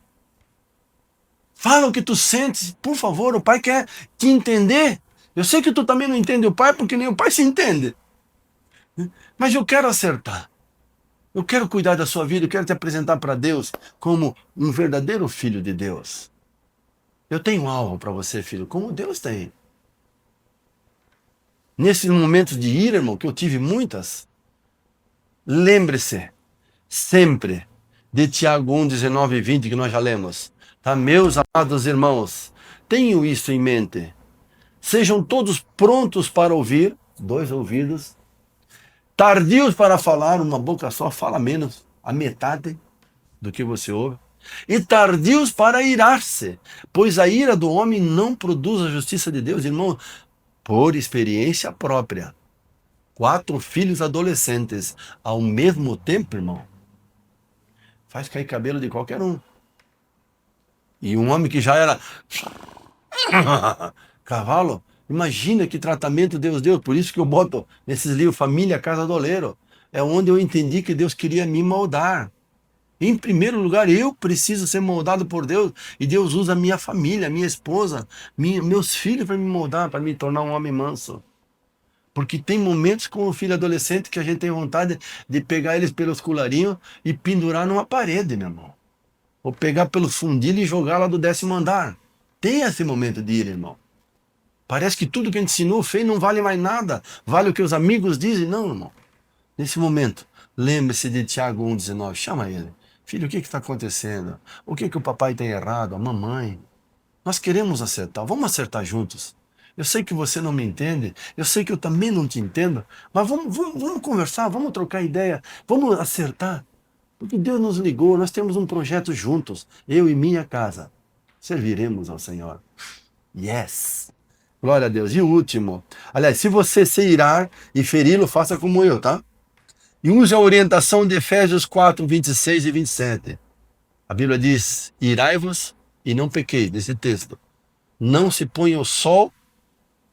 Fala o que tu sentes, por favor, o pai quer te entender. Eu sei que tu também não entende o pai, porque nem o pai se entende. Mas eu quero acertar. Eu quero cuidar da sua vida, eu quero te apresentar para Deus como um verdadeiro filho de Deus. Eu tenho algo para você, filho, como Deus tem. Nesses momentos de ira, irmão, que eu tive muitas, lembre-se sempre de Tiago 1, 19 e 20, que nós já lemos. Tá? Meus amados irmãos, tenham isso em mente. Sejam todos prontos para ouvir, 2 ouvidos, tardios para falar, uma boca só fala menos, a metade do que você ouve, e tardios para irar-se, pois a ira do homem não produz a justiça de Deus, irmão, por experiência própria. 4 filhos adolescentes ao mesmo tempo, irmão, faz cair cabelo de qualquer um. E um homem que já era cavalo, imagina que tratamento Deus deu. Por isso que eu boto nesses livros Família, Casa do Oleiro. É onde eu entendi que Deus queria me moldar. Em primeiro lugar, eu preciso ser moldado por Deus. E Deus usa a minha família, minha esposa, meus filhos para me moldar, para me tornar um homem manso. Porque tem momentos com o filho adolescente que a gente tem vontade de pegar eles pelos colarinhos e pendurar numa parede, meu irmão. Ou pegar pelo fundilho e jogar lá do 10º andar. Tem esse momento de ira, irmão. Parece que tudo que a gente ensinou, fez, não vale mais nada. Vale o que os amigos dizem. Não, irmão. Nesse momento, lembre-se de Tiago 1,19. Chama ele. Filho, o que está acontecendo? O que o papai tem errado? A mamãe? Nós queremos acertar. Vamos acertar juntos. Eu sei que você não me entende. Eu sei que eu também não te entendo. Mas vamos conversar, vamos trocar ideia. Vamos acertar. Porque Deus nos ligou, nós temos um projeto juntos. Eu e minha casa. Serviremos ao Senhor. Yes! Glória a Deus. E o último. Aliás, se você se irar e feri-lo, faça como eu, tá? E use a orientação de Efésios 4, 26 e 27. A Bíblia diz, irai-vos e não pequeis, nesse texto. Não se ponha o sol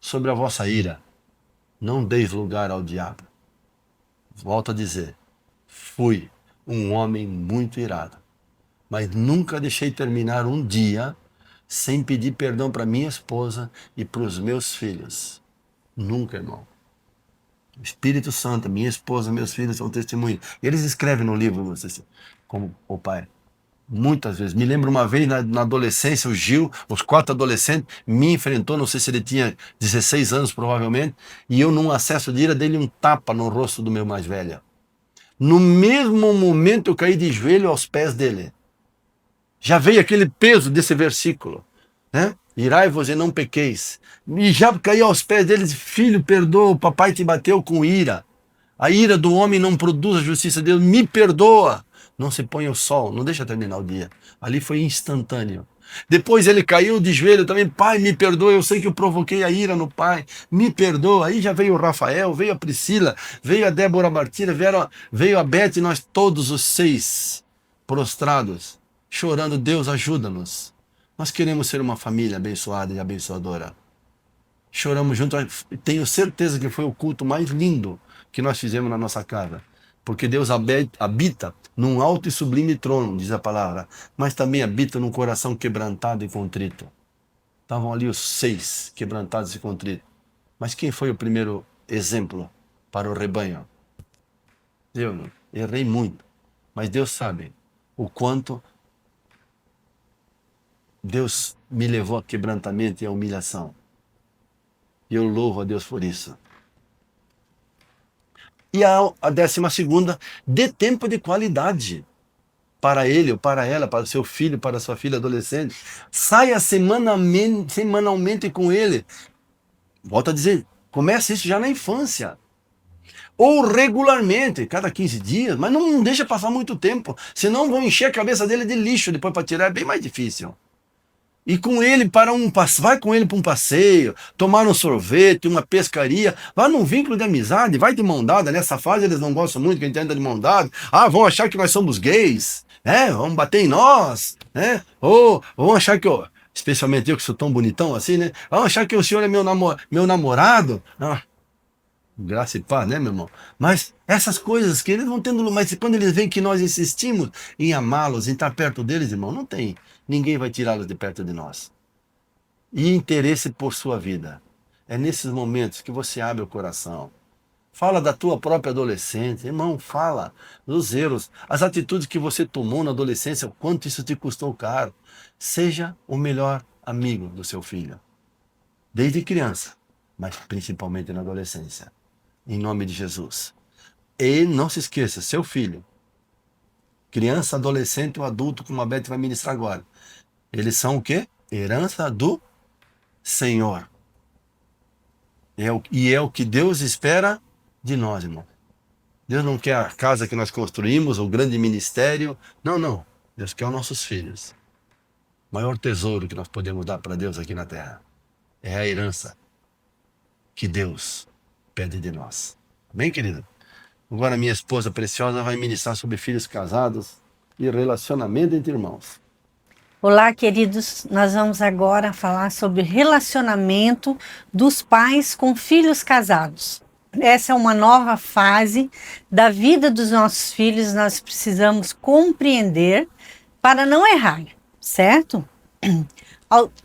sobre a vossa ira. Não deis lugar ao diabo. Volto a dizer, fui um homem muito irado, mas nunca deixei terminar um dia sem pedir perdão para minha esposa e para os meus filhos. Nunca, irmão. O Espírito Santo, minha esposa, meus filhos são testemunhos. Eles escrevem no livro, como o pai. Muitas vezes. Me lembro uma vez na adolescência, o Gil, os 4 adolescentes, me enfrentou, não sei se ele tinha 16 anos provavelmente, e eu num acesso de ira dei-lhe um tapa no rosto do meu mais velho. No mesmo momento eu caí de joelho aos pés dele. Já veio aquele peso desse versículo, né? Irai-vos e não pequeis. E já caí aos pés dele e disse, filho, perdoa, o papai te bateu com ira. A ira do homem não produz a justiça de Deus, me perdoa. Não se põe o sol, não deixa terminar o dia. Ali foi instantâneo. Depois ele caiu de joelho também, pai, me perdoa, eu sei que eu provoquei a ira no pai, me perdoa. Aí já veio o Rafael, veio a Priscila, veio a Débora Martira, veio a Beth, e nós todos os 6 prostrados, chorando, Deus ajuda-nos. Nós queremos ser uma família abençoada e abençoadora. Choramos junto, tenho certeza que foi o culto mais lindo que nós fizemos na nossa casa. Porque Deus habita num alto e sublime trono, diz a palavra, mas também habita num coração quebrantado e contrito. Estavam ali os 6 quebrantados e contritos. Mas quem foi o primeiro exemplo para o rebanho? Eu errei muito, mas Deus sabe o quanto Deus me levou a quebrantamento e a humilhação. E eu louvo a Deus por isso. E a 12ª, dê tempo de qualidade para ele ou para ela, para o seu filho, para a sua filha adolescente. Saia semanalmente com ele. Volto a dizer, comece isso já na infância. Ou regularmente, cada 15 dias, mas não deixa passar muito tempo, senão vão encher a cabeça dele de lixo, depois para tirar é bem mais difícil. E com ele vai com ele para um passeio, tomar um sorvete, uma pescaria, vai num vínculo de amizade, vai de mão dada. Nessa fase eles não gostam muito que a gente anda de mão dada. Vão achar que nós somos gays, né? Vão bater em nós, né? Ou vão achar que Especialmente eu que sou tão bonitão assim, né? Vão achar que o senhor é meu namorado? Ah, graça e paz, né, meu irmão? Mas essas coisas que eles vão tendo, mas quando eles veem que nós insistimos em amá-los, em estar perto deles, irmão, não tem. Ninguém vai tirá-los de perto de nós. E interesse por sua vida. É nesses momentos que você abre o coração. Fala da tua própria adolescência, irmão, fala dos erros, as atitudes que você tomou na adolescência, o quanto isso te custou caro. Seja o melhor amigo do seu filho, desde criança, mas principalmente na adolescência. Em nome de Jesus. E não se esqueça, seu filho, criança, adolescente ou adulto, como a Beth vai ministrar agora, eles são o quê? Herança do Senhor. E é o que Deus espera de nós, irmão. Deus não quer a casa que nós construímos, o grande ministério. Não, não. Deus quer os nossos filhos. O maior tesouro que nós podemos dar para Deus aqui na terra é a herança que Deus pede de nós. Amém, querido? Agora minha esposa preciosa vai ministrar sobre filhos casados e relacionamento entre irmãos. Olá, queridos. Nós vamos agora falar sobre relacionamento dos pais com filhos casados. Essa é uma nova fase da vida dos nossos filhos. Nós precisamos compreender para não errar, certo?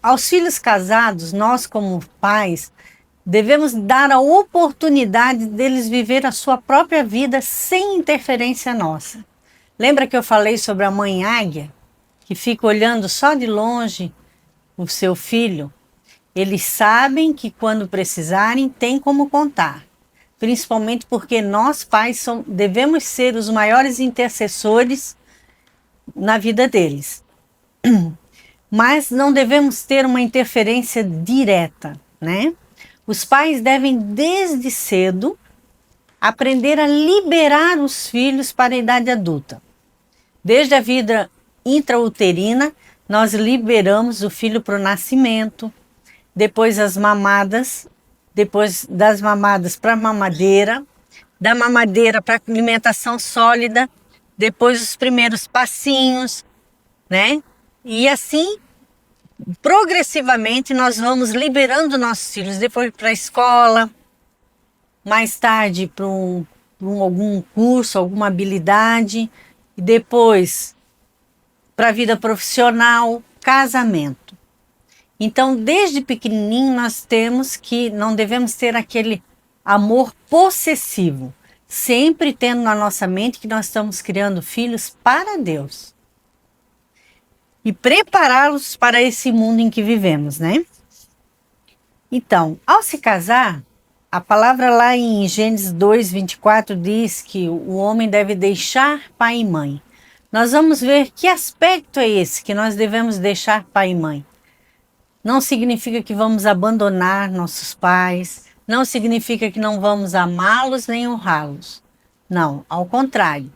Aos filhos casados, nós como pais devemos dar a oportunidade deles viver a sua própria vida sem interferência nossa. Lembra que eu falei sobre a mãe águia, que fica olhando só de longe o seu filho? Eles sabem que quando precisarem, tem como contar. Principalmente porque nós pais devemos ser os maiores intercessores na vida deles. Mas não devemos ter uma interferência direta, né? Os pais devem, desde cedo, aprender a liberar os filhos para a idade adulta. Desde a vida intrauterina, nós liberamos o filho para o nascimento, depois as mamadas, depois das mamadas para a mamadeira, da mamadeira para a alimentação sólida, depois os primeiros passinhos, né? E assim, progressivamente, nós vamos liberando nossos filhos, depois para a escola, mais tarde para algum curso, alguma habilidade, e depois para a vida profissional, casamento. Então, desde pequenininho, não devemos ter aquele amor possessivo, sempre tendo na nossa mente que nós estamos criando filhos para Deus e prepará-los para esse mundo em que vivemos, né? Então, ao se casar, a palavra lá em Gênesis 2:24 diz que o homem deve deixar pai e mãe. Nós vamos ver que aspecto é esse que nós devemos deixar pai e mãe. Não significa que vamos abandonar nossos pais, não significa que não vamos amá-los nem honrá-los. Não, ao contrário.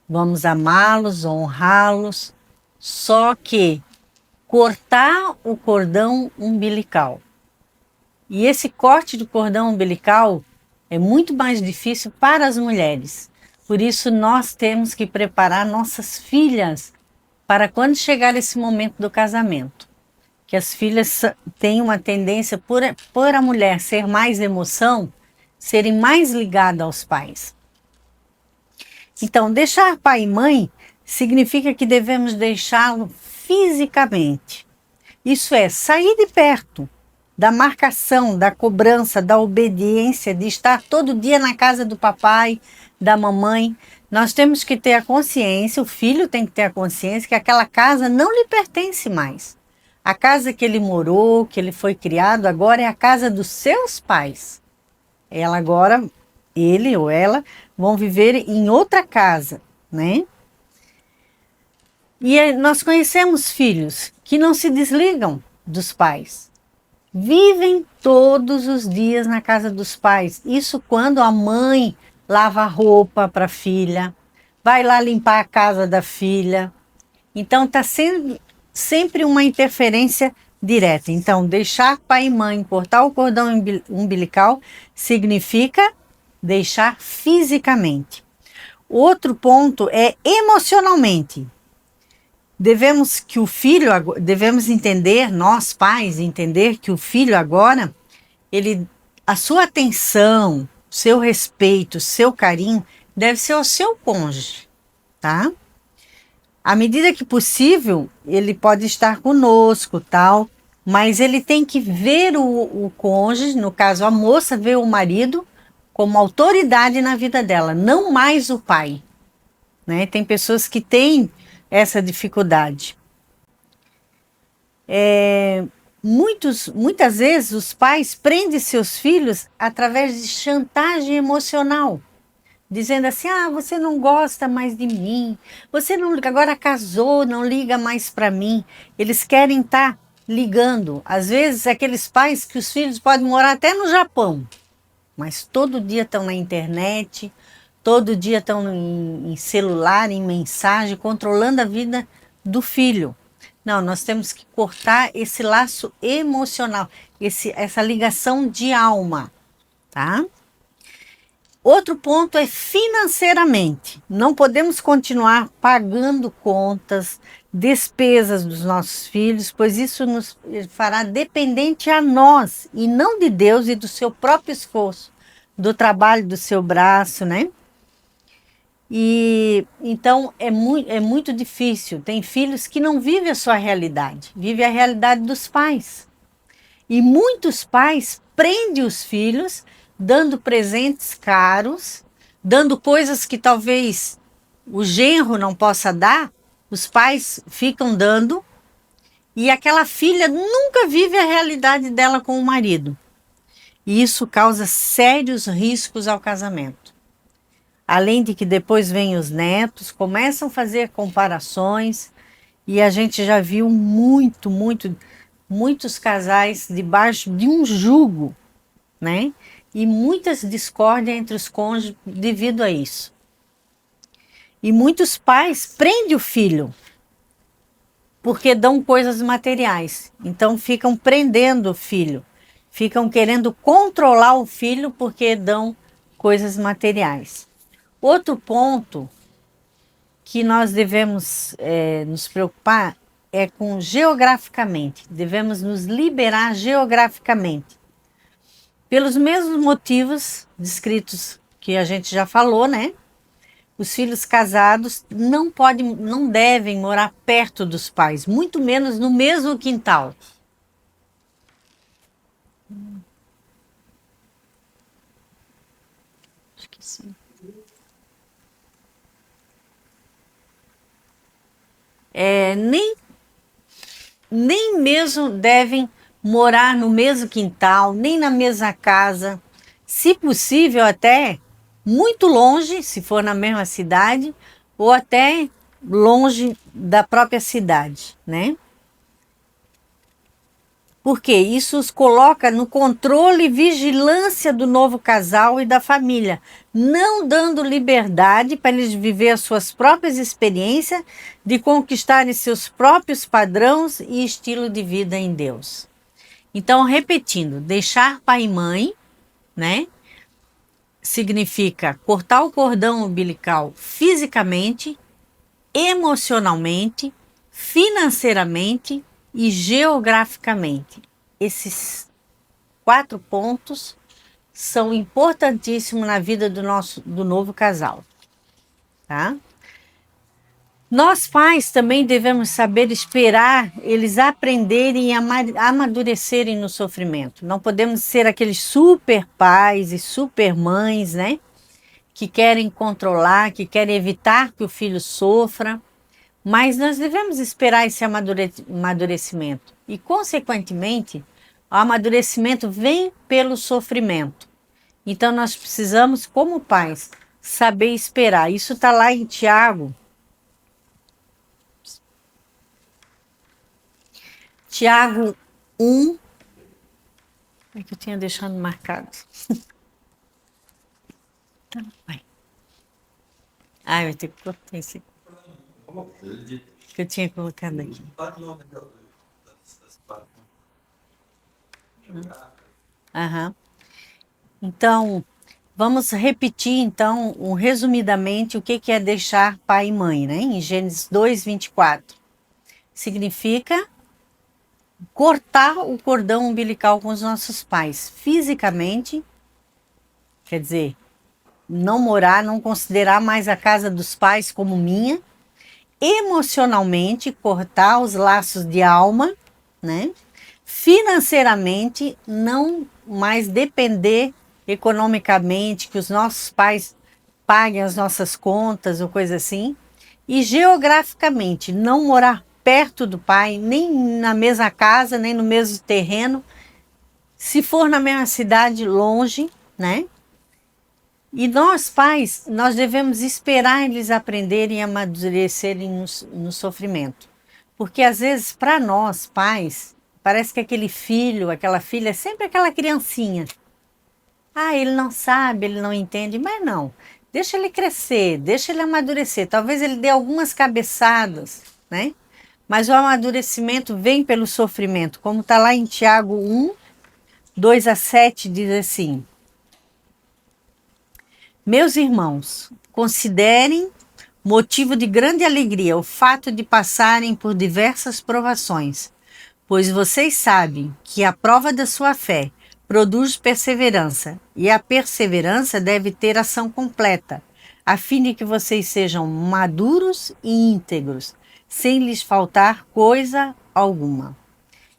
Vamos amá-los, honrá-los, só que cortar o cordão umbilical. E esse corte do cordão umbilical é muito mais difícil para as mulheres. Por isso nós temos que preparar nossas filhas para quando chegar esse momento do casamento. Que as filhas têm uma tendência, por a mulher ser mais emoção, serem mais ligadas aos pais. Então, deixar pai e mãe significa que devemos deixá-lo fisicamente. Isso é, sair de perto da marcação, da cobrança, da obediência, de estar todo dia na casa do papai, da mamãe. Nós temos que ter a consciência, o filho tem que ter a consciência que aquela casa não lhe pertence mais. A casa que ele morou, que ele foi criado, agora é a casa dos seus pais. Ele ou ela, vão viver em outra casa, né? E nós conhecemos filhos que não se desligam dos pais. Vivem todos os dias na casa dos pais. Isso quando a mãe lava a roupa para a filha, vai lá limpar a casa da filha. Então está sendo sempre uma interferência direta. Então, deixar pai e mãe, cortar o cordão umbilical, significa deixar fisicamente. Outro ponto é emocionalmente. Devemos entender, nós pais, entender que o filho agora, a sua atenção, seu respeito, seu carinho, deve ser ao seu cônjuge, tá? À medida que possível, ele pode estar conosco, tal, mas ele tem que ver o cônjuge, no caso a moça vê o marido como autoridade na vida dela, não mais o pai, né? Tem pessoas que têm essa dificuldade. Muitas vezes os pais prendem seus filhos através de chantagem emocional, dizendo assim: ah, você não gosta mais de mim, você não agora casou, não liga mais para mim. Eles querem estar ligando. Às vezes aqueles pais que os filhos podem morar até no Japão, mas todo dia estão na internet, todo dia estão em celular, em mensagem, controlando a vida do filho. Não, nós temos que cortar esse laço emocional, essa ligação de alma, tá? Outro ponto é financeiramente. Não podemos continuar pagando contas, despesas dos nossos filhos, pois isso nos fará dependente a nós e não de Deus e do seu próprio esforço, do trabalho do seu braço, né? E então é muito difícil. Tem filhos que não vivem a sua realidade, vivem a realidade dos pais. E muitos pais prendem os filhos dando presentes caros, dando coisas que talvez o genro não possa dar, os pais ficam dando, e aquela filha nunca vive a realidade dela com o marido. E isso causa sérios riscos ao casamento. Além de que depois vêm os netos, começam a fazer comparações, e a gente já viu muitos casais debaixo de um jugo, né? E muitas discórdias entre os cônjuges devido a isso. E muitos pais prendem o filho porque dão coisas materiais. Então ficam prendendo o filho, ficam querendo controlar o filho porque dão coisas materiais. Outro ponto que nós devemos nos preocupar é com geograficamente. Devemos nos liberar geograficamente. Pelos mesmos motivos descritos que a gente já falou, né? Os filhos casados não devem morar perto dos pais, muito menos no mesmo quintal. Esqueci. Nem mesmo devem morar no mesmo quintal, nem na mesma casa. Se possível, até muito longe, se for na mesma cidade, ou até longe da própria cidade, né? Porque isso os coloca no controle e vigilância do novo casal e da família, não dando liberdade para eles viver as suas próprias experiências, de conquistarem seus próprios padrões e estilo de vida em Deus. Então, repetindo, deixar pai e mãe, né? Significa cortar o cordão umbilical fisicamente, emocionalmente, financeiramente e geograficamente. Esses 4 pontos são importantíssimos na vida do novo casal, tá? Nós pais também devemos saber esperar eles aprenderem e amadurecerem no sofrimento. Não podemos ser aqueles super pais e super mães, né? Que querem controlar, que querem evitar que o filho sofra. Mas nós devemos esperar esse amadurecimento. E, consequentemente, o amadurecimento vem pelo sofrimento. Então, nós precisamos, como pais, saber esperar. Isso está lá em Tiago. Tiago 1. É que eu tinha deixado marcado. Tá, vai. Ah, eu tenho que cortar esse aqui. Que eu tinha colocado aqui. Aham. Então, vamos repetir, então, resumidamente, o que é deixar pai e mãe, né? Em Gênesis 2, 24. significa cortar o cordão umbilical com os nossos pais. Fisicamente, quer dizer, não morar, não considerar mais a casa dos pais como minha. Emocionalmente, cortar os laços de alma, né? Financeiramente, não mais depender economicamente, que os nossos pais paguem as nossas contas ou coisa assim. E geograficamente, não morar perto do pai, nem na mesma casa, nem no mesmo terreno. Se for na mesma cidade, longe, né? E nós, pais, nós devemos esperar eles aprenderem e amadurecerem no sofrimento. Porque às vezes, para nós, pais, parece que aquele filho, aquela filha é sempre aquela criancinha. Ah, ele não sabe, ele não entende, mas não. Deixa ele crescer, deixa ele amadurecer. Talvez ele dê algumas cabeçadas, né? Mas o amadurecimento vem pelo sofrimento. Como está lá em Tiago 1, 2-7, diz assim: Meus irmãos, considerem motivo de grande alegria o fato de passarem por diversas provações, pois vocês sabem que a prova da sua fé produz perseverança, e a perseverança deve ter ação completa, a fim de que vocês sejam maduros e íntegros, sem lhes faltar coisa alguma.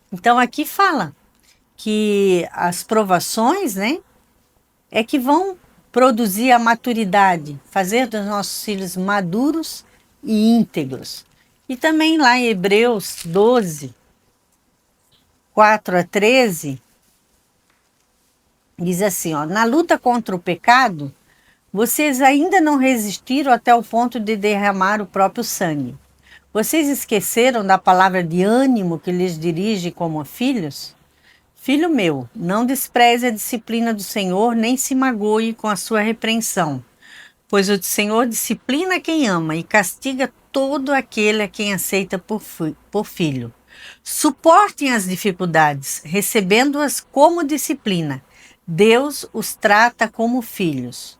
Então aqui fala que as provações, né, é que vão produzir a maturidade, fazer dos nossos filhos maduros e íntegros. E também lá em Hebreus 12, 4-13, diz assim, ó, na luta contra o pecado, vocês ainda não resistiram até o ponto de derramar o próprio sangue. Vocês esqueceram da palavra de ânimo que lhes dirige como filhos? Filho meu, não despreze a disciplina do Senhor, nem se magoe com a sua repreensão, pois o Senhor disciplina quem ama e castiga todo aquele a quem aceita por filho. Suportem as dificuldades, recebendo-as como disciplina. Deus os trata como filhos.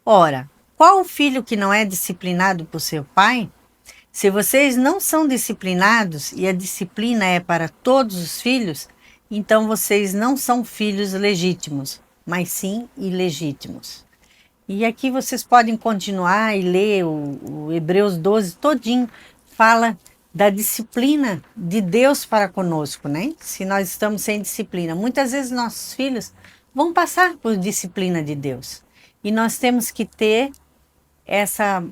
Ora, qual o filho que não é disciplinado por seu pai? Se vocês não são disciplinados e a disciplina é para todos os filhos, então vocês não são filhos legítimos, mas sim ilegítimos. E aqui vocês podem continuar e ler o Hebreus 12 todinho, fala da disciplina de Deus para conosco, né? Se nós estamos sem disciplina. Muitas vezes nossos filhos vão passar por disciplina de Deus. E nós temos que ter essa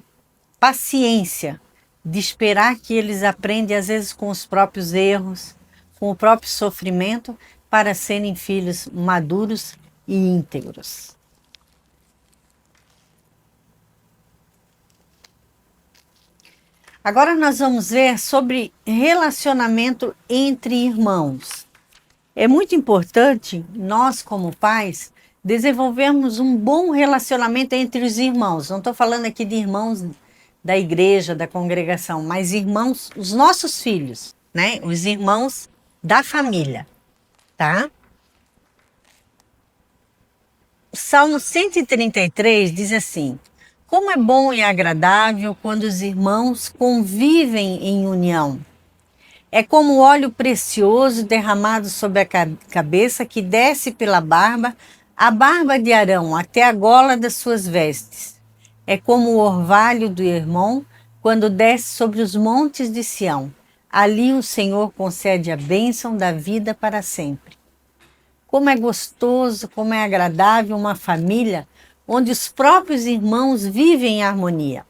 paciência de esperar que eles aprendam, às vezes, com os próprios erros, com o próprio sofrimento, para serem filhos maduros e íntegros. Agora nós vamos ver sobre relacionamento entre irmãos. É muito importante nós, como pais, desenvolvermos um bom relacionamento entre os irmãos. Não estou falando aqui de irmãos da igreja, da congregação, mas irmãos, os nossos filhos, né? Os irmãos da família, tá? O Salmo 133 diz assim: como é bom e agradável quando os irmãos convivem em união. É como óleo precioso derramado sobre a cabeça que desce pela barba, a barba de Arão até a gola das suas vestes. É como o orvalho do Hermon quando desce sobre os montes de Sião. Ali o Senhor concede a bênção da vida para sempre. Como é gostoso, como é agradável uma família onde os próprios irmãos vivem em harmonia.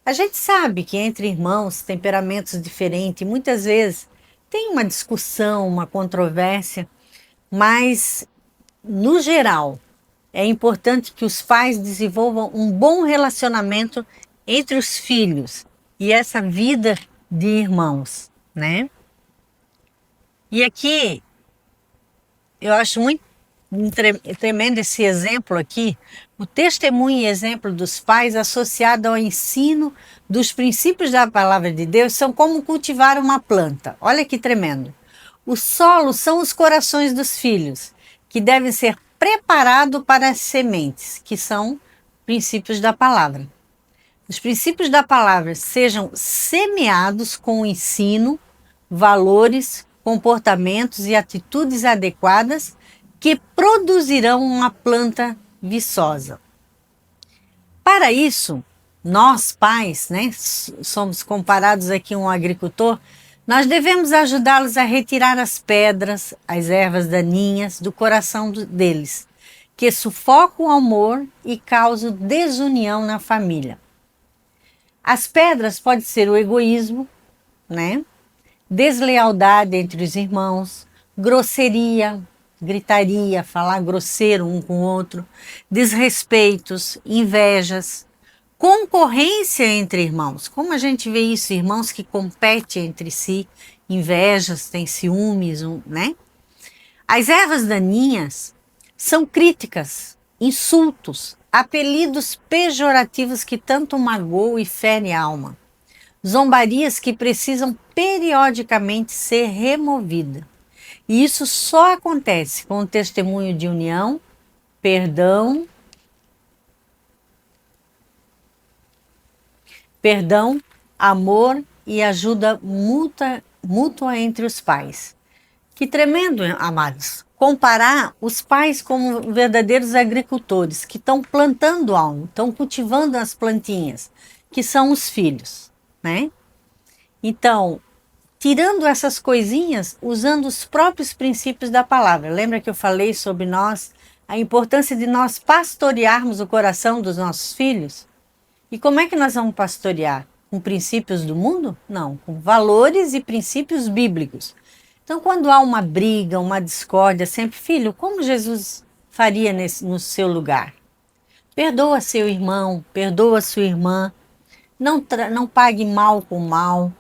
A gente sabe que entre irmãos, temperamentos diferentes, muitas vezes tem uma discussão, uma controvérsia, mas, no geral, é importante que os pais desenvolvam um bom relacionamento entre os filhos e essa vida de irmãos, né? E aqui, eu acho muito tremendo esse exemplo aqui, o testemunho e exemplo dos pais associado ao ensino dos princípios da palavra de Deus são como cultivar uma planta. Olha que tremendo. O solo são os corações dos filhos, que devem ser preparados para as sementes, que são princípios da palavra. Os princípios da palavra sejam semeados com o ensino, valores, comportamentos e atitudes adequadas que produzirão uma planta viçosa. Para isso, nós pais, né, somos comparados aqui a um agricultor, nós devemos ajudá-los a retirar as pedras, as ervas daninhas do coração deles, que sufocam o amor e causam desunião na família. As pedras podem ser o egoísmo, né? Deslealdade entre os irmãos, grosseria, gritaria, falar grosseiro um com o outro, desrespeitos, invejas, concorrência entre irmãos. Como a gente vê isso, irmãos que competem entre si, invejas, têm ciúmes, né? As ervas daninhas são críticas, insultos, apelidos pejorativos que tanto magoam e ferem a alma. Zombarias que precisam periodicamente ser removidas. E isso só acontece com o testemunho de união, perdão, amor e ajuda mútua entre os pais. Que tremendo, amados! Comparar os pais como verdadeiros agricultores que estão plantando algo, estão cultivando as plantinhas, que são os filhos, né? Então, tirando essas coisinhas, usando os próprios princípios da palavra. Lembra que eu falei sobre nós, a importância de nós pastorearmos o coração dos nossos filhos? E como é que nós vamos pastorear? Com princípios do mundo? Não, com valores e princípios bíblicos. Então, quando há uma briga, uma discórdia, sempre, filho, como Jesus faria no seu lugar? Perdoa seu irmão, perdoa sua irmã, não pague mal com mal,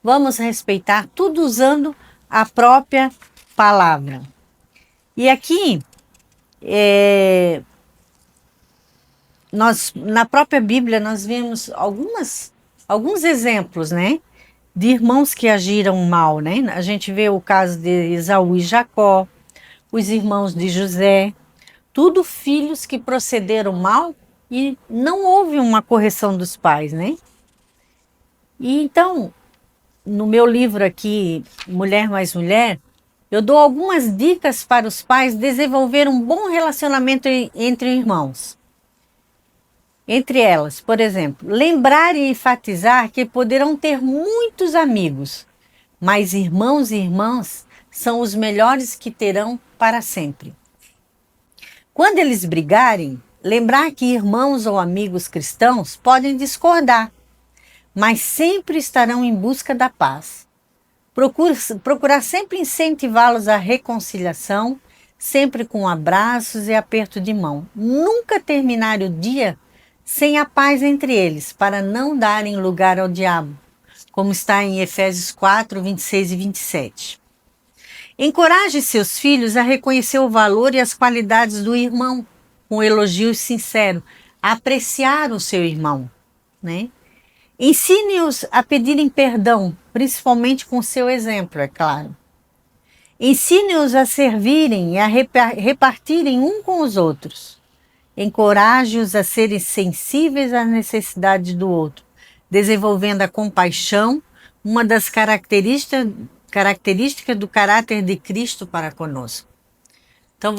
vamos respeitar, tudo usando a própria palavra. E aqui, na própria Bíblia, nós vemos alguns exemplos, né? De irmãos que agiram mal, né? A gente vê o caso de Esaú e Jacó, os irmãos de José, tudo filhos que procederam mal e não houve uma correção dos pais, né? E então, no meu livro aqui, Mulher Mais Mulher, eu dou algumas dicas para os pais desenvolver um bom relacionamento entre irmãos. Entre elas, por exemplo, lembrar e enfatizar que poderão ter muitos amigos, mas irmãos e irmãs são os melhores que terão para sempre. Quando eles brigarem, lembrar que irmãos ou amigos cristãos podem discordar, mas sempre estarão em busca da paz. Procurar sempre incentivá-los à reconciliação, sempre com abraços e aperto de mão. Nunca terminar o dia sem a paz entre eles, para não darem lugar ao diabo, como está em Efésios 4, 26 e 27. Encoraje seus filhos a reconhecer o valor e as qualidades do irmão, com elogios sinceros, a apreciar o seu irmão, né? Ensine-os a pedirem perdão, principalmente com seu exemplo, é claro. Ensine-os a servirem e a repartirem um com os outros. Encoraje-os a serem sensíveis às necessidades do outro, desenvolvendo a compaixão, uma das características do caráter de Cristo para conosco. Então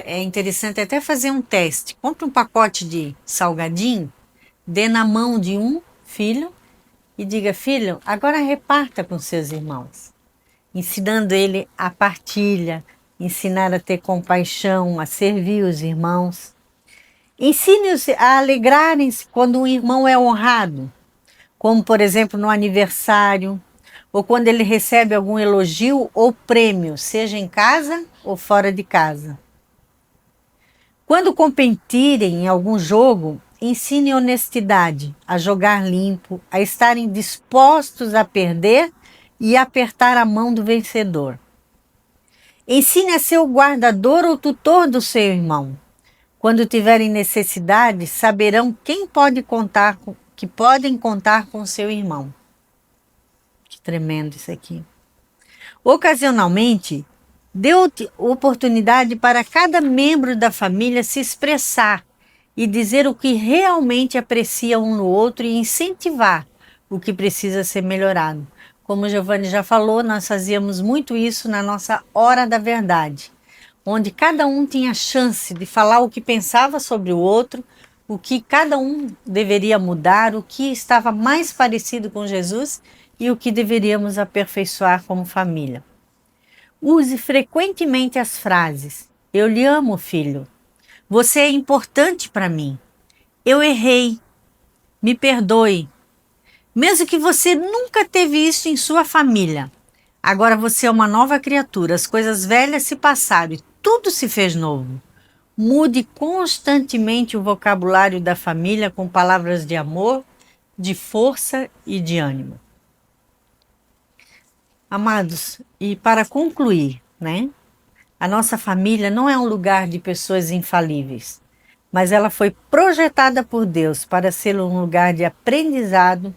é interessante até fazer um teste. Compre um pacote de salgadinho, dê na mão de um filho e diga, filho, agora reparta com seus irmãos, ensinando ele a partilha, ensinar a ter compaixão, a servir os irmãos. Ensine-os a alegrarem-se quando um irmão é honrado, como, por exemplo, no aniversário, ou quando ele recebe algum elogio ou prêmio, seja em casa ou fora de casa. Quando competirem em algum jogo, ensine honestidade, a jogar limpo, a estarem dispostos a perder e apertar a mão do vencedor. Ensine a ser o guardador ou tutor do seu irmão. Quando tiverem necessidade, saberão que podem contar com seu irmão. Que tremendo isso aqui. Ocasionalmente, dê oportunidade para cada membro da família se expressar e dizer o que realmente aprecia um no outro e incentivar o que precisa ser melhorado. Como o Giovanni já falou, nós fazíamos muito isso na nossa Hora da Verdade, onde cada um tinha chance de falar o que pensava sobre o outro, o que cada um deveria mudar, o que estava mais parecido com Jesus e o que deveríamos aperfeiçoar como família. Use frequentemente as frases: eu lhe amo, filho. Você é importante para mim. Eu errei. Me perdoe. Mesmo que você nunca teve isso em sua família, agora você é uma nova criatura. As coisas velhas se passaram e tudo se fez novo. Mude constantemente o vocabulário da família com palavras de amor, de força e de ânimo. Amados, e para concluir, né? A nossa família não é um lugar de pessoas infalíveis, mas ela foi projetada por Deus para ser um lugar de aprendizado,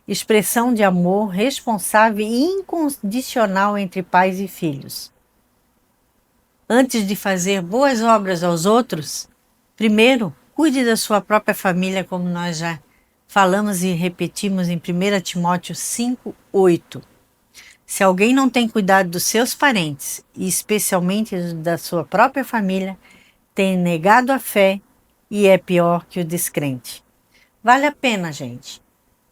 expressão de amor responsável e incondicional entre pais e filhos. Antes de fazer boas obras aos outros, primeiro, cuide da sua própria família, como nós já falamos e repetimos em 1 Timóteo 5:8. Se alguém não tem cuidado dos seus parentes, e especialmente da sua própria família, tem negado a fé e é pior que o descrente. Vale a pena, gente.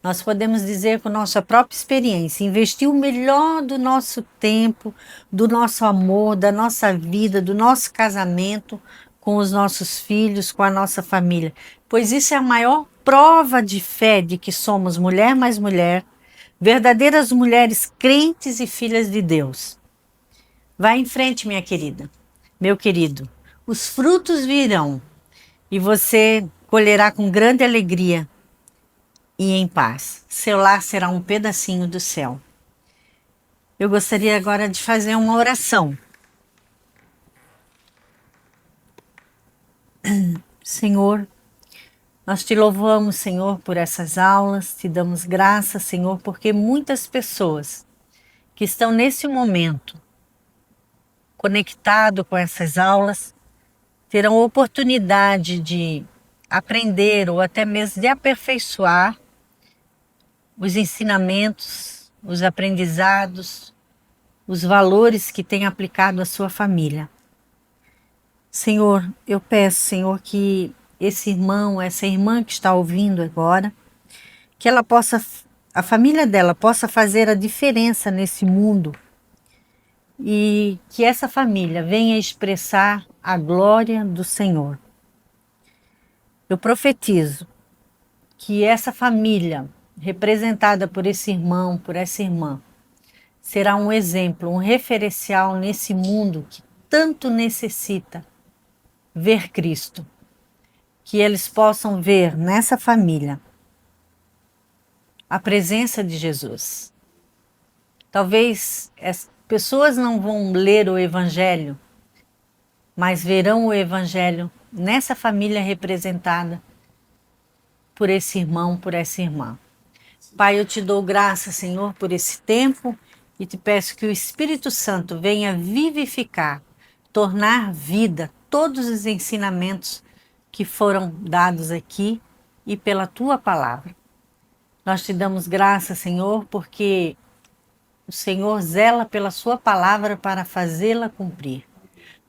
Nós podemos dizer com nossa própria experiência, investir o melhor do nosso tempo, do nosso amor, da nossa vida, do nosso casamento com os nossos filhos, com a nossa família, pois isso é a maior prova de fé de que somos mulher mais mulher, verdadeiras mulheres crentes e filhas de Deus. Vá em frente, minha querida, meu querido. Os frutos virão e você colherá com grande alegria e em paz. Seu lar será um pedacinho do céu. Eu gostaria agora de fazer uma oração. Senhor, nós te louvamos, Senhor, por essas aulas, te damos graças, Senhor, porque muitas pessoas que estão nesse momento conectado com essas aulas terão oportunidade de aprender ou até mesmo de aperfeiçoar os ensinamentos, os aprendizados, os valores que tem aplicado à sua família. Senhor, eu peço, Senhor, que esse irmão, essa irmã que está ouvindo agora, que ela possa, a família dela possa fazer a diferença nesse mundo e que essa família venha expressar a glória do Senhor. Eu profetizo que essa família, representada por esse irmão, por essa irmã, será um exemplo, um referencial nesse mundo que tanto necessita ver Cristo. Que eles possam ver nessa família a presença de Jesus. Talvez as pessoas não vão ler o Evangelho, mas verão o Evangelho nessa família representada por esse irmão, por essa irmã. Pai, eu te dou graça, Senhor, por esse tempo e te peço que o Espírito Santo venha vivificar, tornar vida todos os ensinamentos que foram dados aqui e pela tua palavra. Nós te damos graça, Senhor, porque o Senhor zela pela sua palavra para fazê-la cumprir.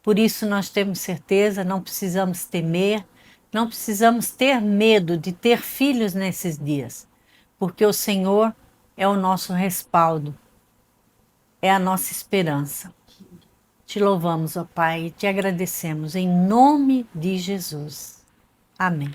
Por isso nós temos certeza, não precisamos temer, não precisamos ter medo de ter filhos nesses dias, porque o Senhor é o nosso respaldo, é a nossa esperança. Te louvamos, ó Pai, e te agradecemos em nome de Jesus. Amém.